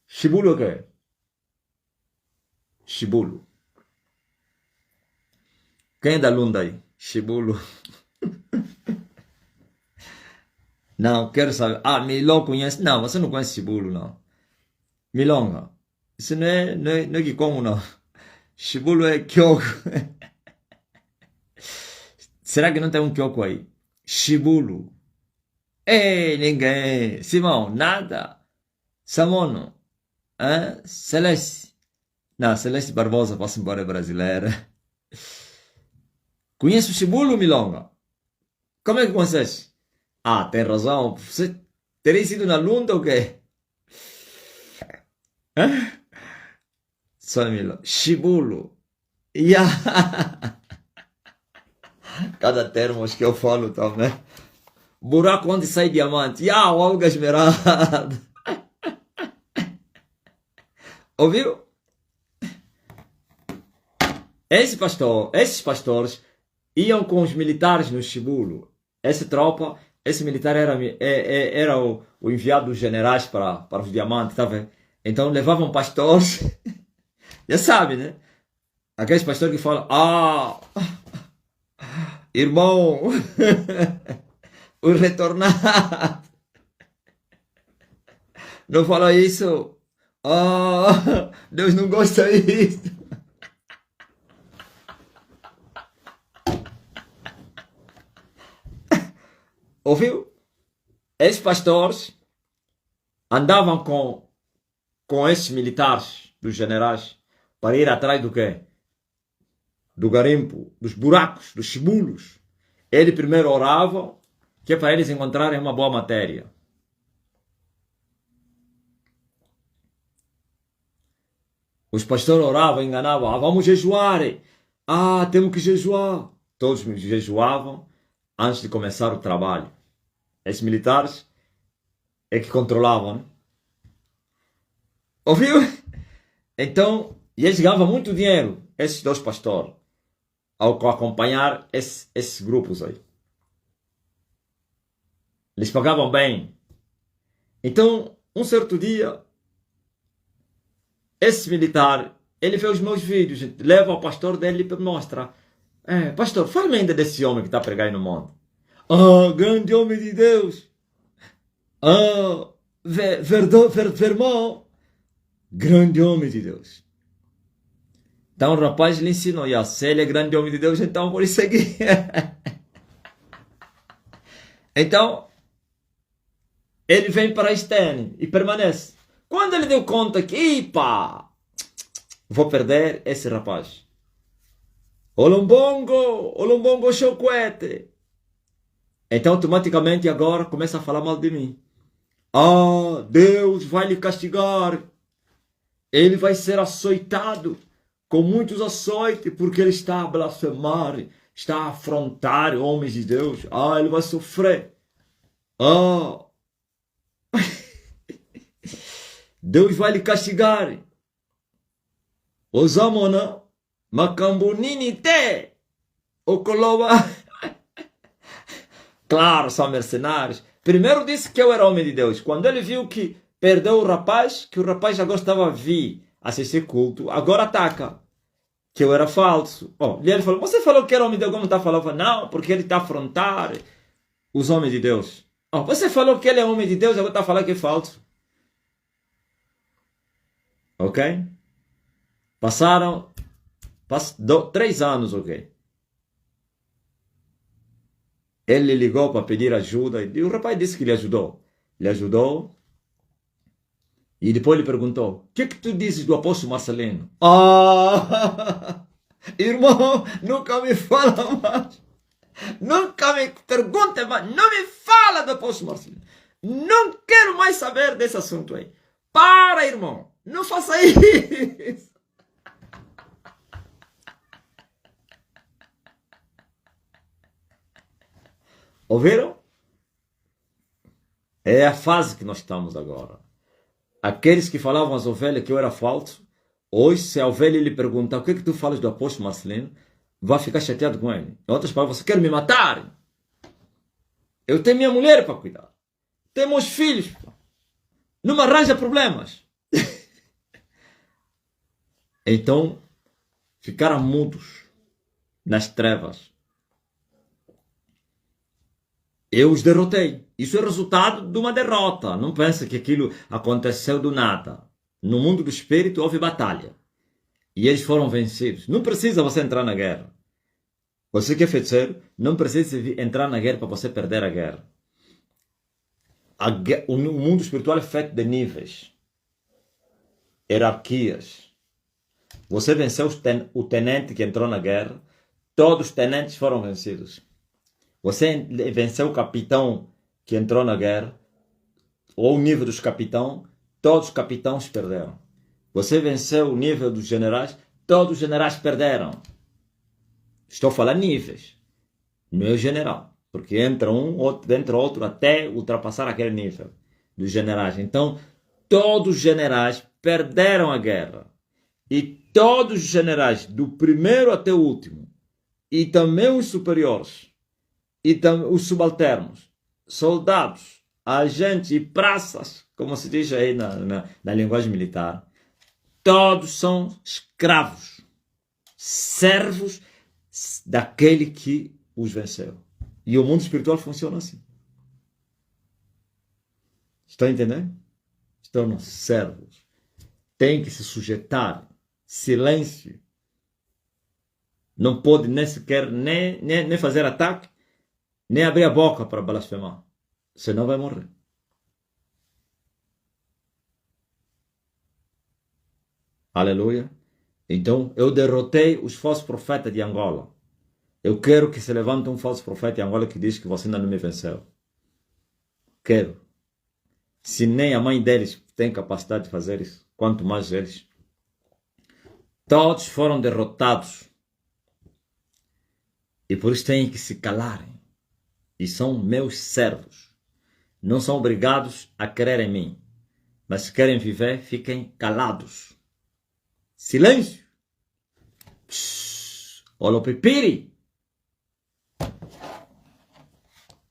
Chibulo é o quê? Chibulo. Quem é da Lunda aí? Chibulo. Não, quero saber. Ah, Milão conhece? Não, você não conhece chibulo, não. Milonga. Isso não é que como, não. Chibulo é kyoko. Será que não tem um kyoko aí? Chibulo. Ei, ninguém. Simão, nada. Samono. Celeste. Não, Celeste Barbosa, posso embora, é brasileira. Conhece o Chibulo, Milonga? Como é que conhece? Ah, tem razão. Você teria sido na Lunda ou quê? Só Milonga. Chibulo. Yeah. Cada termo que eu falo também. Buraco onde sai diamante. Yeah, o alga esmeralda. Ouviu? Esses pastores iam com os militares no Chibulo. Essa tropa, esse militar era o enviado dos generais para os diamantes, tá vendo? Então levavam pastores, já sabe, né? Aqueles pastores que falam, irmão, o retornado. Não fala isso. Deus não gosta disso. Ouviu? Esses pastores andavam com esses militares, dos generais, para ir atrás do quê? Do garimpo, dos buracos, dos chibulos. Ele primeiro orava, que é para eles encontrarem uma boa matéria. Os pastores oravam, enganavam. Vamos jejuar. Temos que jejuar. Todos jejuavam antes de começar o trabalho. Esses militares é que controlavam, né? Ouviu? Então, e eles ganhavam muito dinheiro, esses 2 pastores, ao acompanhar esses grupos aí. Eles pagavam bem. Então, um certo dia, esse militar, ele vê os meus vídeos, leva ao pastor dele e mostra. Pastor, fala-me ainda desse homem que está a pregar aí no monte. Grande homem de Deus. Vermão. Grande homem de Deus. Então o rapaz lhe ensinou, se ele é grande homem de Deus, então vou lhe seguir. Então, ele vem para Estene e permanece. Quando ele deu conta que, vou perder esse rapaz. Olombongo choquete. Então, automaticamente, agora começa a falar mal de mim. Deus vai lhe castigar. Ele vai ser açoitado com muitos açoites, porque ele está a blasfemar, está a afrontar homens de Deus. Ele vai sofrer. Deus vai lhe castigar. Osamona, macambunini te, okoloba. Claro, são mercenários. Primeiro disse que eu era homem de Deus. Quando ele viu que perdeu o rapaz, que o rapaz agora estava a vir assistir culto, agora ataca. Que eu era falso. E ele falou, você falou que era homem de Deus, como está falando? Eu falei, não, porque ele está a afrontar os homens de Deus. Você falou que ele é homem de Deus, agora está falando que é falso. Ok? Passaram 3 anos, ok? Ele ligou para pedir ajuda e o rapaz disse que lhe ajudou. Ele ajudou. E depois ele perguntou, o que tu dizes do apóstolo Marcelino? Irmão, nunca me fala mais. Nunca me pergunte mais. Não me fala do apóstolo Marcelino. Não quero mais saber desse assunto aí. Para, irmão! Não faça isso! Ouviram? É a fase que nós estamos agora. Aqueles que falavam às ovelhas que eu era falso, hoje, se a ovelha lhe perguntar o que é que tu falas do apóstolo Marcelino, vai ficar chateado com ele. Em outras palavras, você quer me matar? Eu tenho minha mulher para cuidar. Tenho meus filhos. Não me arranja problemas. Então, ficaram mudos nas trevas. Eu os derrotei. Isso é resultado de uma derrota. Não pense que aquilo aconteceu do nada. No mundo do espírito houve batalha. E eles foram vencidos. Não precisa você entrar na guerra. Você que é feiticeiro, não precisa entrar na guerra para você perder a guerra. O mundo espiritual é feito de níveis. Hierarquias. Você venceu o tenente que entrou na guerra. Todos os tenentes foram vencidos. Você venceu o capitão que entrou na guerra, ou o nível dos capitães, todos os capitães perderam. Você venceu o nível dos generais, todos os generais perderam. Estou falando níveis, não é o general, porque entra um, entra outro, até ultrapassar aquele nível dos generais. Então, todos os generais perderam a guerra. E todos os generais, do primeiro até o último, e também os superiores, e os subalternos, soldados, agentes e praças, como se diz aí na linguagem militar, todos são escravos, servos daquele que os venceu. E o mundo espiritual funciona assim. Estão entendendo? Estão servos. Tem que se sujeitar. Silêncio. Não pode nem sequer nem fazer ataque, nem abrir a boca para blasfemar. Senão vai morrer. Aleluia. Então, eu derrotei os falsos profetas de Angola. Eu quero que se levante um falso profeta de Angola que diz que você ainda não me venceu. Quero. Se nem a mãe deles tem capacidade de fazer isso, quanto mais eles. Todos foram derrotados. E por isso têm que se calarem. E são meus servos. Não são obrigados a crer em mim. Mas se querem viver, fiquem calados. Silêncio. Olopipiri.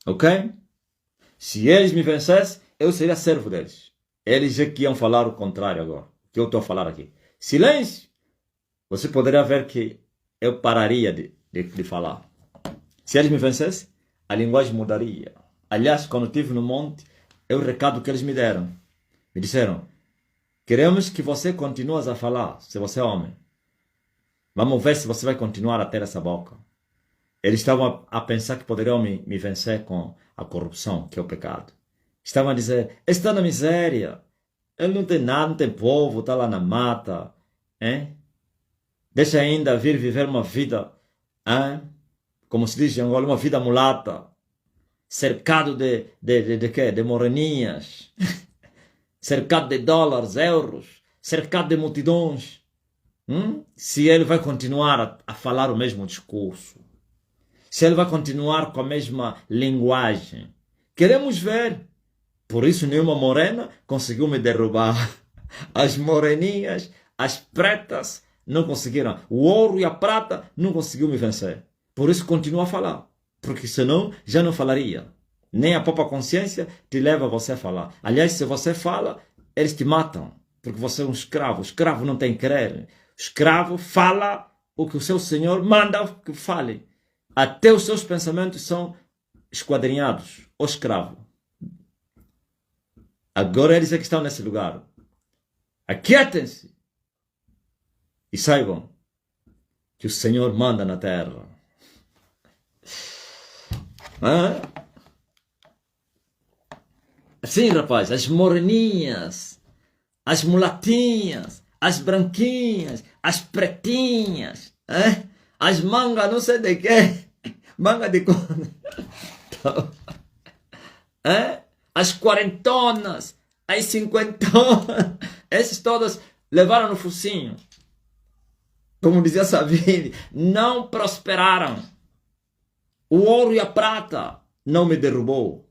Ok? Se eles me vencessem, eu seria servo deles. Eles é que iam falar o contrário agora. Que eu estou a falar aqui. Silêncio. Você poderia ver que eu pararia de falar. Se eles me vencessem, a linguagem mudaria. Aliás, quando estive no monte, é o recado que eles me deram. Me disseram, queremos que você continue a falar, se você é homem. Vamos ver se você vai continuar a ter essa boca. Eles estavam a pensar que poderiam me vencer com a corrupção, que é o pecado. Estavam a dizer, está na miséria. Ele não tem nada, não tem povo, está lá na mata. Hein? Deixa ainda vir viver uma vida, como se diz em Angola, uma vida mulata. Cercado de quê? De moreninhas. Cercado de dólares, euros. Cercado de multidões. Se ele vai continuar a falar o mesmo discurso. Se ele vai continuar com a mesma linguagem. Queremos ver. Por isso nenhuma morena conseguiu me derrubar. As moreninhas, as pretas não conseguiram. O ouro e a prata não conseguiu me vencer. Por isso continuo a falar. Porque senão já não falaria. Nem a própria consciência te leva a você a falar. Aliás, se você fala, eles te matam. Porque você é um escravo. O escravo não tem querer. O escravo fala o que o seu senhor manda que fale. Até os seus pensamentos são esquadrinhados. O escravo. Agora eles é que estão nesse lugar. Aquietem-se. E saibam que o Senhor manda na terra. Sim, rapaz, as moreninhas, as mulatinhas, as branquinhas, as pretinhas, as mangas, não sei de quê, manga de quando, as quarentonas, As 50, esses todos levaram no focinho. Como dizia Savini, não prosperaram. O ouro e a prata não me derrubou.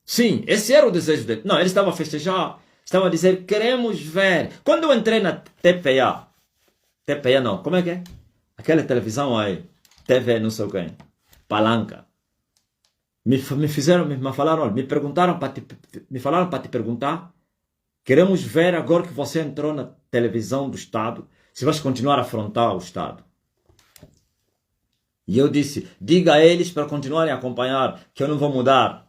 Sim, esse era o desejo dele. Não, ele estava a festejar, estava a dizer, queremos ver. Quando eu entrei na TPA não, como é que é? Aquela televisão aí, TV não sei o quê, palanca. Me falaram, me falaram para te perguntar, queremos ver agora que você entrou na televisão do Estado, se vais continuar a afrontar o Estado. E eu disse, diga a eles para continuarem a acompanhar, que eu não vou mudar.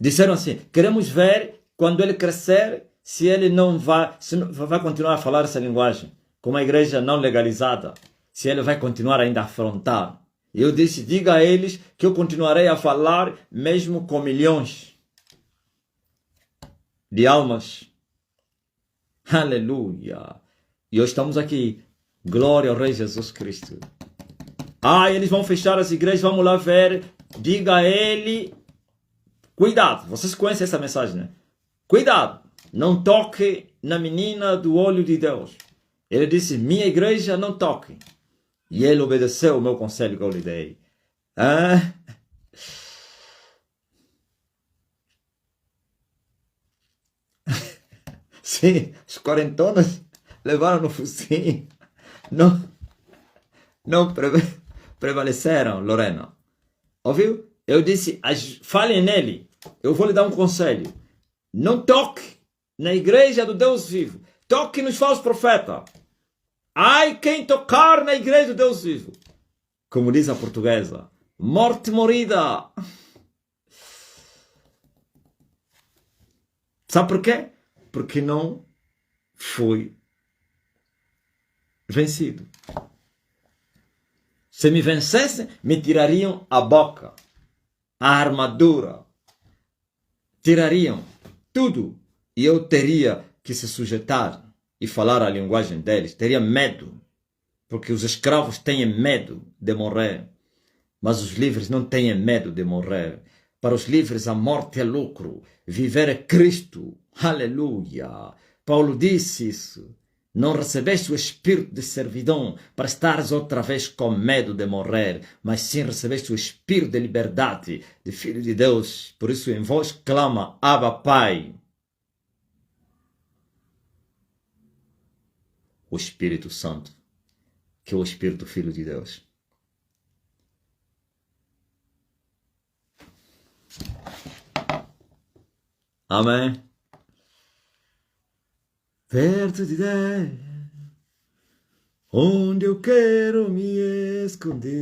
Disseram assim, queremos ver, quando ele crescer, se ele não vai, se não, vai continuar a falar essa linguagem, com uma igreja não legalizada, se ele vai continuar ainda a afrontar. E eu disse, diga a eles que eu continuarei a falar, mesmo com milhões de almas. Aleluia! E hoje estamos aqui. Glória ao Rei Jesus Cristo. Eles vão fechar as igrejas, vamos lá ver. Diga a ele. Cuidado, vocês conhecem essa mensagem, né? Cuidado, não toque na menina do olho de Deus. Ele disse, minha igreja não toque. E ele obedeceu o meu conselho que eu lhe dei. Sim, os quarentonas levaram no focinho. Não prevaleceram, Lorena. Ouviu? Eu disse, falem nele. Eu vou lhe dar um conselho. Não toque na igreja do Deus vivo. Toque nos falsos profetas. Ai, quem tocar na igreja do Deus vivo. Como diz a portuguesa. Morte morida. Sabe por quê? Porque não foi vencido. Se me vencessem, me tirariam a boca, a armadura, tirariam tudo. E eu teria que se sujeitar e falar a linguagem deles. Teria medo, porque os escravos têm medo de morrer, mas os livres não têm medo de morrer. Para os livres a morte é lucro, viver é Cristo. Aleluia! Paulo disse isso. Não recebeste o espírito de servidão para estares outra vez com medo de morrer, mas sim recebeste o espírito de liberdade, de Filho de Deus. Por isso em vós clama, Abba, Pai. O Espírito Santo, que é o Espírito Filho de Deus. Amém. Perto de Deus, onde eu quero me esconder,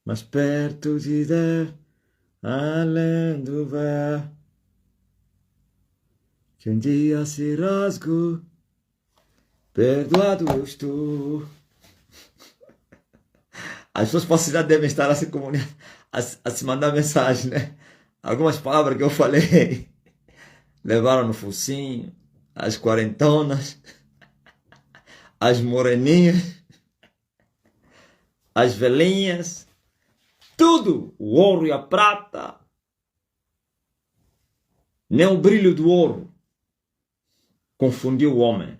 mas perto de Deus, além do véu, que um dia se rasgou, perdoado eu estou. As pessoas já devem estar a se comunicar, a se mandar mensagem, né? Algumas palavras que eu falei levaram no focinho, as quarentonas, as moreninhas, as velhinhas, tudo, o ouro e a prata, nem o brilho do ouro confundiu o homem.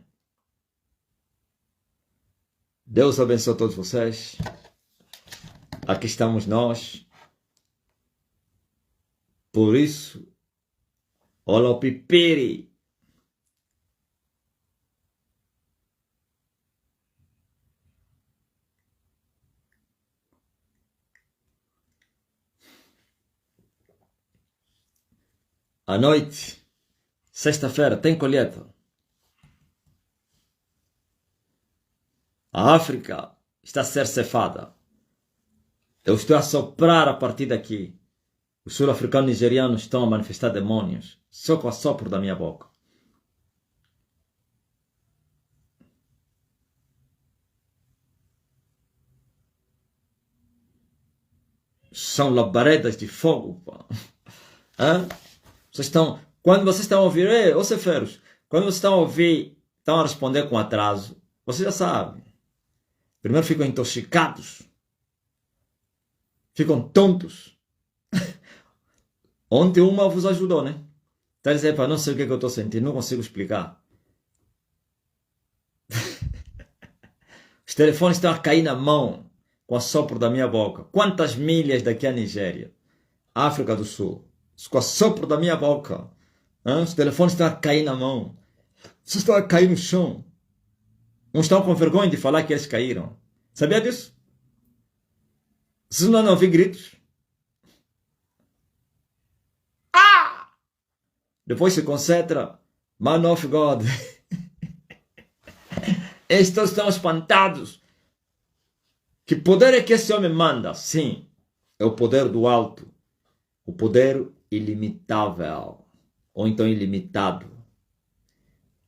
Deus abençoe todos vocês. Aqui estamos nós. Por isso, olha o pipiri. À noite, sexta-feira, tem colheita. A África está a ser cefada. Eu estou a soprar a partir daqui. Os sul-africanos e nigerianos estão a manifestar demônios, só com a sopro da minha boca. São labaredas de fogo. Vocês estão, quando vocês estão a ouvir, ô ceferos, quando vocês estão a ouvir, estão a responder com atraso, vocês já sabem. Primeiro ficam intoxicados ficam tontos. Ontem uma vos ajudou, né? Está a dizer, não sei o que eu estou sentindo, não consigo explicar. Os telefones estão a cair na mão com o assopro da minha boca. Quantas milhas daqui à Nigéria? África do Sul. Com o assopro da minha boca. Os telefones estão a cair na mão. Vocês estão a cair no chão. Uns estão com vergonha de falar que eles caíram. Sabia disso? Vocês não ouvem gritos? Depois se concentra. Man of God. Estes estão espantados. Que poder é que esse homem manda? Sim, é o poder do alto. O poder ilimitável. Ou então ilimitado.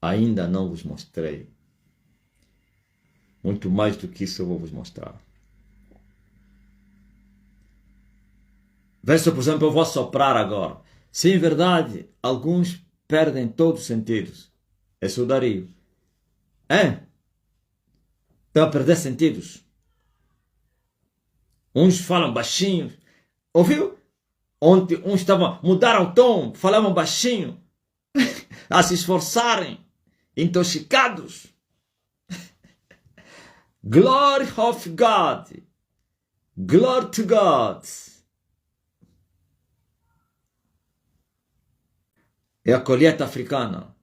Ainda não vos mostrei. Muito mais do que isso eu vou vos mostrar. Veja, por exemplo, eu vou soprar agora. Se em verdade alguns perdem todos os sentidos. É sudario. Estão a perder sentidos. Uns falam baixinho. Ouviu? Ontem uns estavam, mudaram o tom, falavam baixinho. A se esforçarem. Intoxicados. Glory of God. Glory to God. É a colheita africana.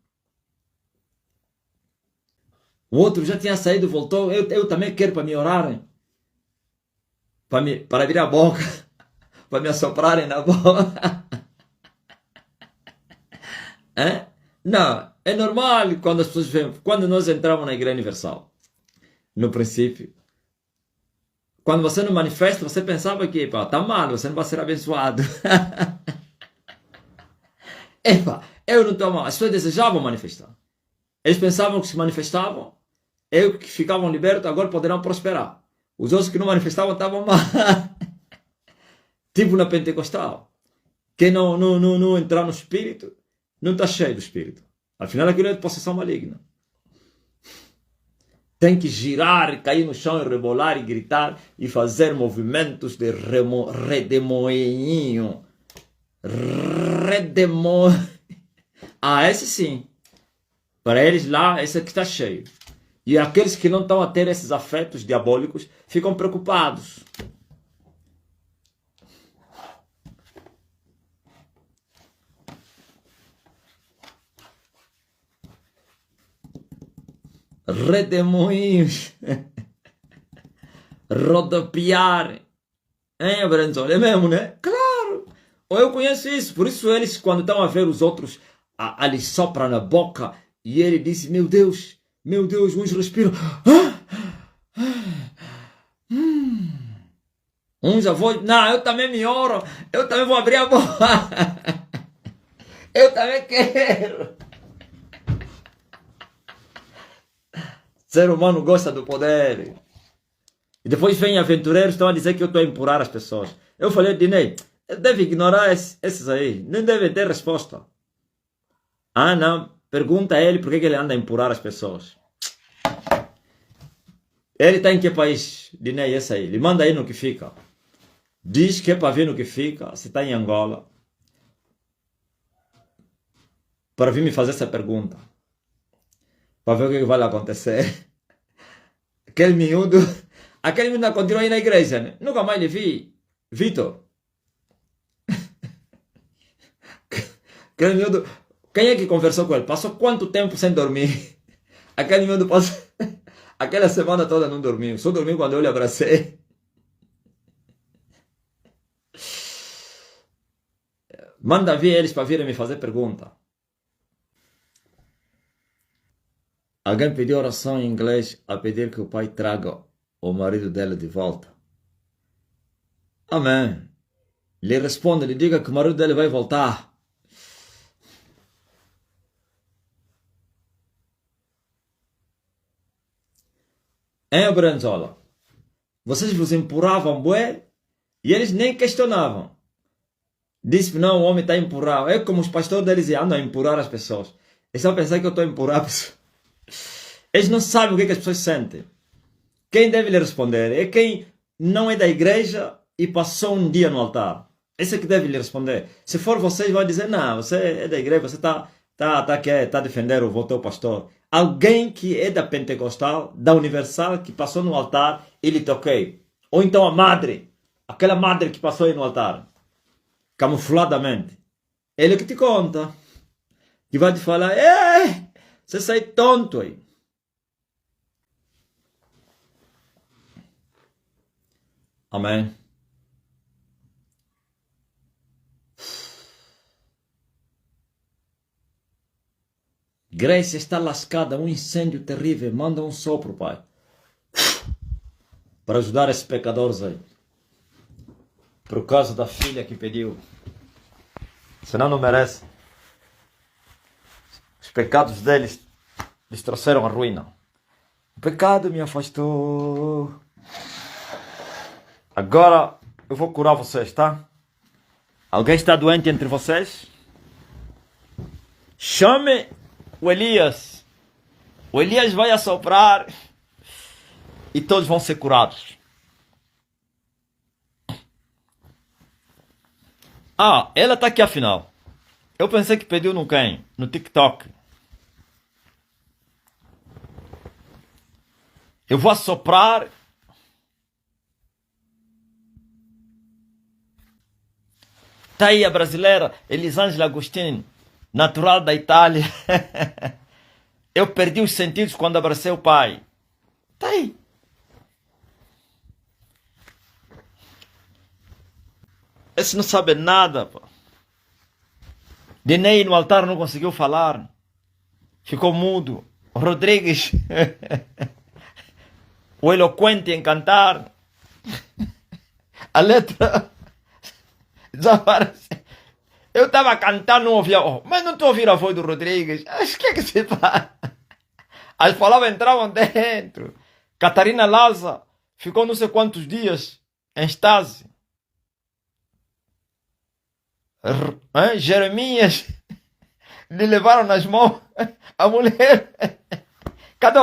O outro já tinha saído, voltou. Eu também quero para me orarem. Para virar a boca. Para me assoprarem na boca. Não, é normal quando as pessoas veem. Quando nós entramos na Igreja Universal, no princípio, quando você não manifesta, você pensava que está mal, você não vai ser abençoado. Eu não estou mal. As pessoas desejavam manifestar. Eles pensavam que se manifestavam, que ficavam libertos, agora poderão prosperar. Os outros que não manifestavam estavam mal. Tipo na Pentecostal. Quem não entrar no Espírito, não está cheio do Espírito. Afinal, aquilo é de possessão maligna. Tem que girar, cair no chão e rebolar e gritar e fazer movimentos de redemoinho. Esse sim. Para eles lá, esse aqui está cheio. E aqueles que não estão a ter esses afetos diabólicos ficam preocupados. Redemoinhos. Rodopiar. Brenzol? É mesmo, né? Claro. Eu conheço isso. Por isso eles, quando estão a ver os outros, ali sopra na boca. E ele disse, meu Deus, uns respiram. Uns já vão, não, eu também me oro. Eu também vou abrir a boca. Eu também quero. Ser humano gosta do poder. E depois vem aventureiros, estão a dizer que eu estou a empurrar as pessoas. Eu falei, Dinei, deve ignorar esses aí. Nem deve ter resposta. Não. Pergunta a ele por que ele anda a empurrar as pessoas. Ele está em que país? Dinei, esse aí. Ele manda aí no que fica. Diz que é para ver no que fica. Se está em Angola. Para vir me fazer essa pergunta. Para ver o que vai acontecer. Aquele miúdo ainda continua aí na igreja, né? Nunca mais lhe vi. Vitor. Aquele miúdo. Quem é que conversou com ele? Passou quanto tempo sem dormir? Aquele miúdo passou. Aquela semana toda não dormiu. Só dormiu quando eu lhe abracei. Manda vir eles para virem me fazer pergunta. Alguém pediu oração em inglês a pedir que o pai traga o marido dela de volta. Amém. Lhe responde, lhe diga que o marido dele vai voltar. Branzola, vocês vos empurravam bué e eles nem questionavam. Disse que não, o homem está a empurrar. É como os pastores deles andam a empurrar as pessoas. Eles só pensam que eu estou a empurrar as pessoas. Eles não sabem o que as pessoas sentem. Quem deve lhe responder é quem não é da igreja e passou um dia no altar? Esse é que deve lhe responder. Se for vocês, vai dizer, não, você é da igreja, você tá a defender o voto do pastor. Alguém que é da Pentecostal, da Universal, que passou no altar e lhe toquei. Ou então a madre, aquela madre que passou aí no altar, camufladamente. Ele que te conta. Que vai te falar, você sai tonto aí. Amém. Grace está lascada, um incêndio terrível. Manda um sopro, Pai. Para ajudar esses pecadores aí. Por causa da filha que pediu. Senão não merece. Os pecados deles lhes trouxeram a ruína. O pecado me afastou. Agora eu vou curar vocês, tá? Alguém está doente entre vocês? Chame o Elias. O Elias vai assoprar e todos vão ser curados. Ah, ela está aqui afinal. Eu pensei que pediu no quem? No TikTok. Eu vou assoprar. Tá aí a brasileira Elisângela Agostini, natural da Itália. Eu perdi os sentidos quando abracei o pai. Tá aí. Esse não sabe nada, pô. Dinei no altar não conseguiu falar. Ficou mudo. Rodrigues, o eloquente em cantar. A letra desaparece. Eu estava cantando, não ouvia. Oh, mas não estou ouvindo a voz do Rodrigues. O que é que se faz? As palavras entravam dentro. Catarina Laza ficou não sei quantos dias em estase. Jeremias lhe levaram nas mãos a mulher. Cadê?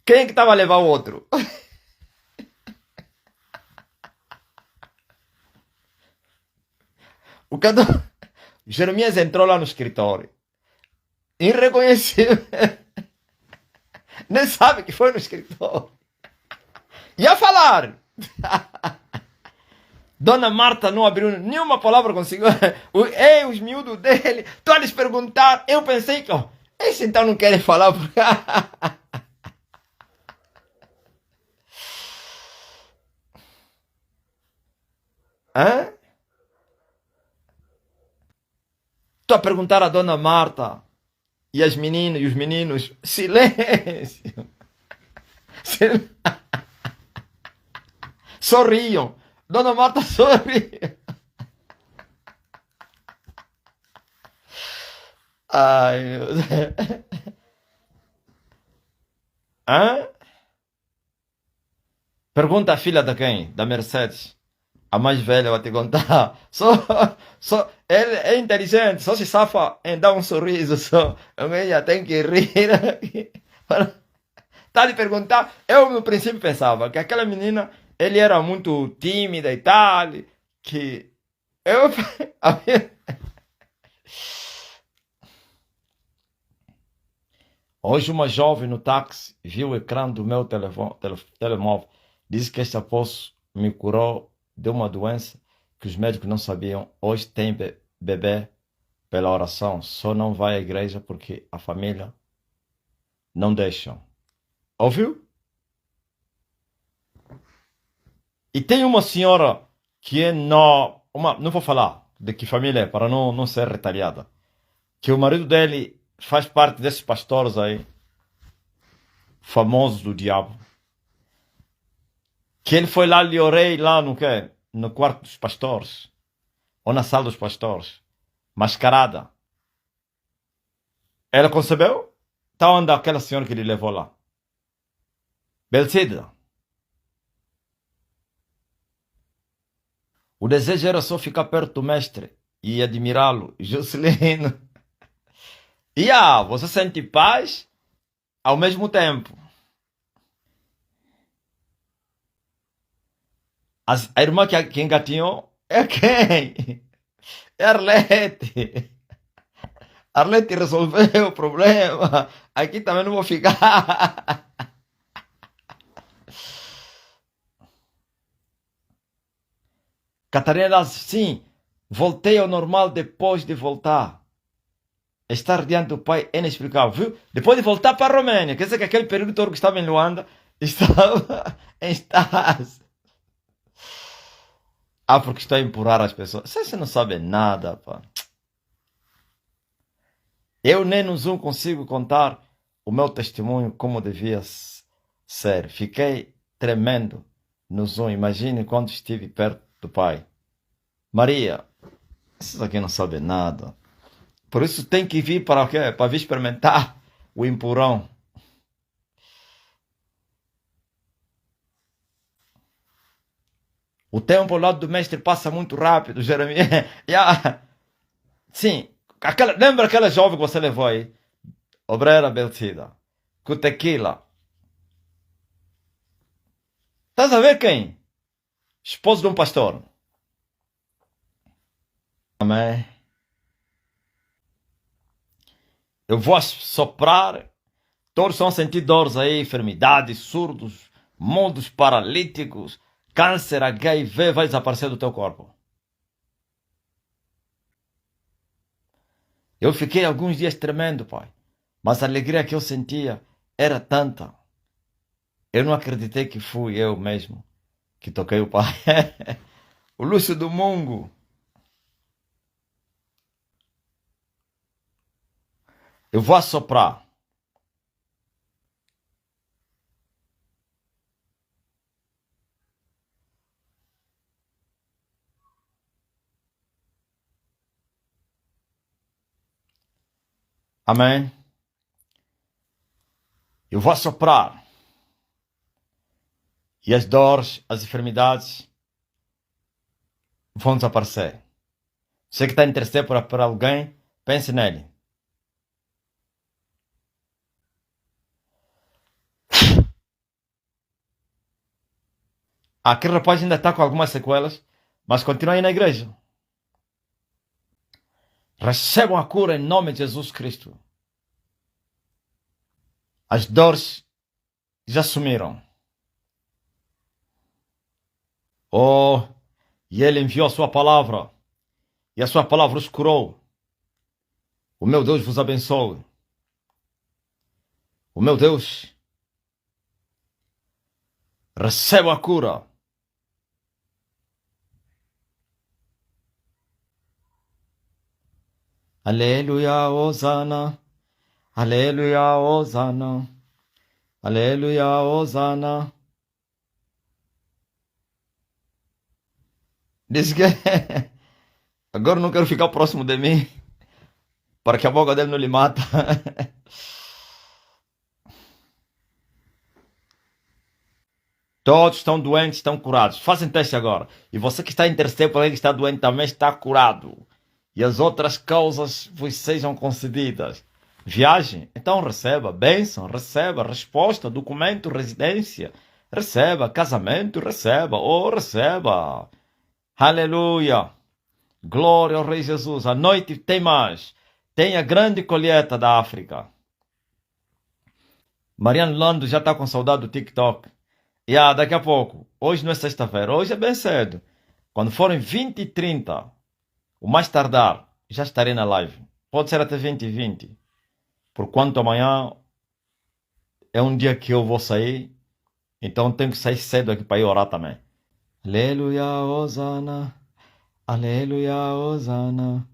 Quem é que estava a levar o outro? O Cadu... Jeremias entrou lá no escritório. Irreconhecível. Nem sabe que foi no escritório. Ia falar. Dona Marta não abriu nenhuma palavra, conseguiu. Os miúdos dele, estão a lhes perguntar. Eu pensei que, esse então não querem falar. Hã? Estou a perguntar a Dona Marta e as meninas e os meninos. Silêncio. Sorriam. Dona Marta sorria. Ai, meu Deus. Hã? Pergunta a filha da quem? Da Mercedes. A mais velha vai te contar. Ele é inteligente, só se safa em dar um sorriso. Só. Ela tem que rir. Tá de perguntar. Eu no princípio pensava que aquela menina, ele era muito tímida e tal. Que eu. Hoje uma jovem no táxi viu o ecrã do meu telemóvel. Disse que este apóstolo me curou de uma doença que os médicos não sabiam. Hoje tem bebê pela oração. Só não vai à igreja porque a família não deixa. Ouviu? E tem uma senhora que é não vou falar de que família é, para não ser retalhada. Que o marido dele faz parte desses pastores aí, famosos do diabo. Que ele foi lá, lhe orei lá no quê? No quarto dos pastores. Ou na sala dos pastores. Mascarada. Ela concebeu? Tá onde aquela senhora que lhe levou lá? Belcida. O desejo era só ficar perto do mestre e admirá-lo. Juscelino. Você sente paz ao mesmo tempo. A irmã que engatinhou é quem? É Arlete. Arlete resolveu o problema. Aqui também não vou ficar. Catarina, sim, voltei ao normal depois de voltar. Estar diante do Pai é inexplicável, viu? Depois de voltar para a Romênia, quer dizer que aquele período todo que estava em Luanda, estava em estase. Ah, porque estou a empurrar as pessoas. Você não sabe nada, pá. Eu nem no Zoom consigo contar o meu testemunho como devia ser. Fiquei tremendo no Zoom. Imagine quando estive perto do Pai. Maria, esses aqui não sabem nada. Por isso tem que vir para o quê? Para vir experimentar o empurrão. O tempo ao lado do mestre passa muito rápido, Jeremias. Yeah. Sim, lembra aquela jovem que você levou aí? Obreira Belcida. Com tequila. Estás a ver quem? Esposo de um pastor. Amém. Eu vou soprar. Todos estão sentindo dores aí, enfermidades, surdos, mundos paralíticos, câncer, HIV vai desaparecer do teu corpo. Eu fiquei alguns dias tremendo, pai. Mas a alegria que eu sentia era tanta. Eu não acreditei que fui eu mesmo que toquei o pai. O Lúcio do Mungo. Eu vou assoprar. Amém? Eu vou assoprar. E as dores, as enfermidades vão desaparecer. Você que está interessado por alguém, pense nele. Aquele rapaz ainda está com algumas sequelas, mas continua aí na igreja. Recebam a cura em nome de Jesus Cristo. As dores já sumiram. Oh, e Ele enviou a sua palavra, e a sua palavra os curou. O meu Deus vos abençoe. O meu Deus receba a cura. Aleluia, Hosana. Aleluia, Hosana. Aleluia, Hosana. Diz que agora não quero ficar próximo de mim, para que a boca dele não lhe mata. Todos estão doentes, estão curados. Fazem teste agora. E você que está interessado por alguém que está doente também está curado. E as outras causas vos sejam concedidas. Viagem? Então receba. Bênção? Receba. Resposta? Documento? Residência? Receba. Casamento? Receba. Oh, receba. Aleluia. Glória ao Rei Jesus. À noite tem mais. Tem a grande colheita da África. Mariano Lando já está com saudade do TikTok. Daqui a pouco. Hoje não é sexta-feira. Hoje é bem cedo. Quando forem 20h30, o mais tardar, já estarei na live. Pode ser até 20h20. Porquanto amanhã é um dia que eu vou sair. Então tenho que sair cedo aqui para ir orar também. Aleluia, Hosana. Aleluia, Hosana.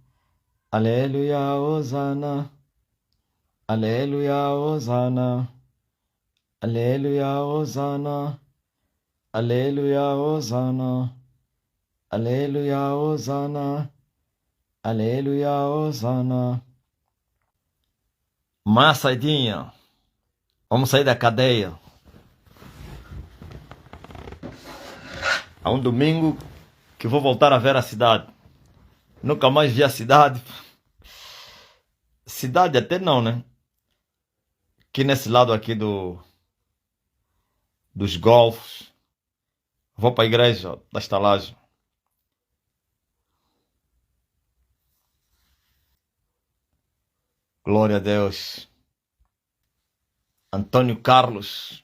Aleluia, Hosana. Aleluia, Hosana. Aleluia, Hosana. Aleluia, Hosana. Aleluia, Hosana. Aleluia, Hosana. Uma saidinha. Vamos sair da cadeia. Há um domingo que vou voltar a ver a cidade. Nunca mais vi a cidade. Cidade até não, né? Aqui nesse lado aqui dos golfos. Vou para a igreja da estalagem. Glória a Deus. Antônio Carlos.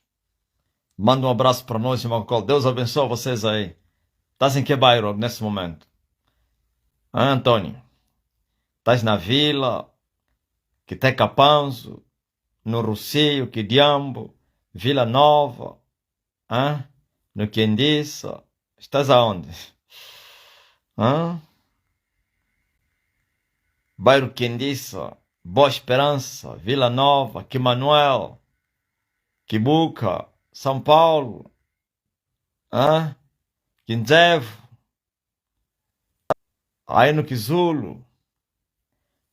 Manda um abraço para nós, irmão Cole. Deus abençoe vocês aí. Estás em que bairro nesse momento? Antônio? Estás na Vila, que tem Capanzo, no Rocio, que Diambo, Vila Nova, no Quendiça? Estás aonde? Bairro Quendiça, Boa Esperança, Vila Nova, que Manuel, Quibuca, São Paulo, Quinzevo, aí no Quizulo,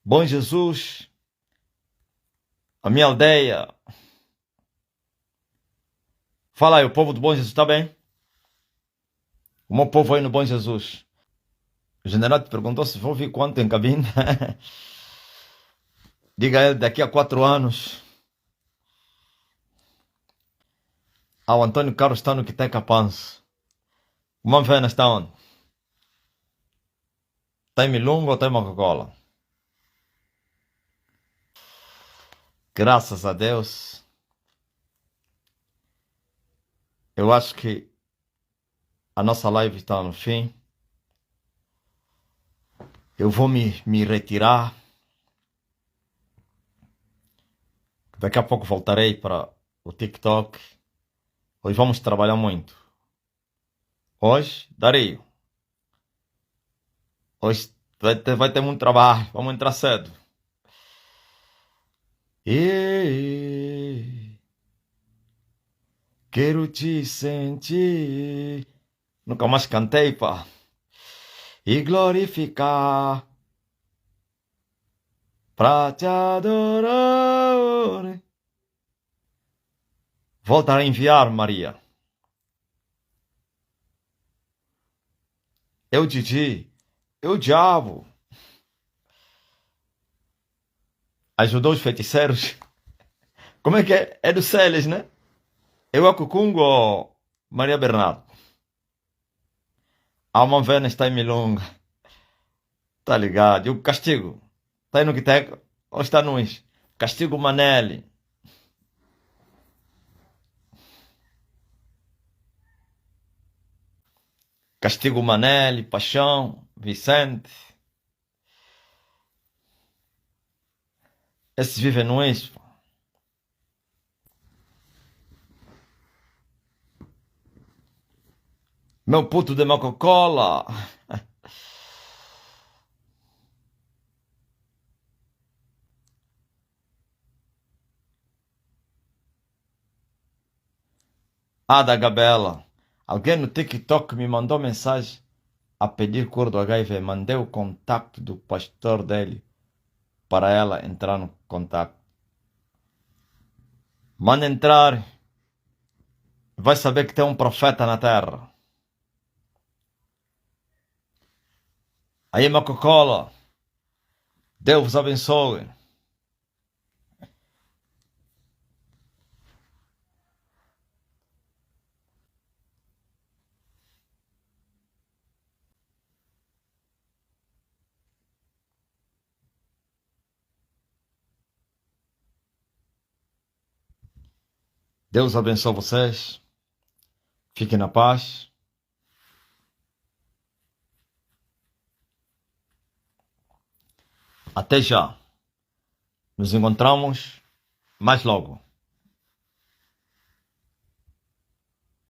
Bom Jesus, a minha aldeia. Fala aí, o povo do Bom Jesus está bem? O meu povo aí no Bom Jesus. O general te perguntou se vou vir quanto em cabine. Diga a ele, daqui a 4 anos. O Antônio Carlos está no Quiteca Panço. O Manvena está onde? Está em Milungo ou está em Coca-Cola? Graças a Deus. Eu acho que a nossa live está no fim. Eu vou me retirar. Daqui a pouco voltarei para o TikTok. Hoje vamos trabalhar muito. Hoje, Dario. Hoje vai ter muito trabalho. Vamos entrar cedo. Quero te sentir. Nunca mais cantei, pá. E glorificar. Pra te adorar. Volta a enviar, Maria. Eu, Didi. Eu, diabo. Ajudou os feiticeiros. Como é que é? É do Celes, né? Eu, a Cucungo ou Maria Bernardo? A Alma Vena está em Milonga. Tá ligado? E o Castigo? Está aí no Quiteco? Ou está nos? Castigo Manelli. Castigo Manelli, Paixão, Vicente. Esses vivem no Expo. Meu puto de Coca-Cola. Da Gabela. Alguém no TikTok me mandou mensagem a pedir cor do HIV. Mandei o contato do pastor dele para ela entrar no contato. Manda entrar. Vai saber que tem um profeta na terra. Aí, Coca-Cola. Deus vos abençoe. Deus abençoe vocês. Fiquem na paz. Até já. Nos encontramos mais logo.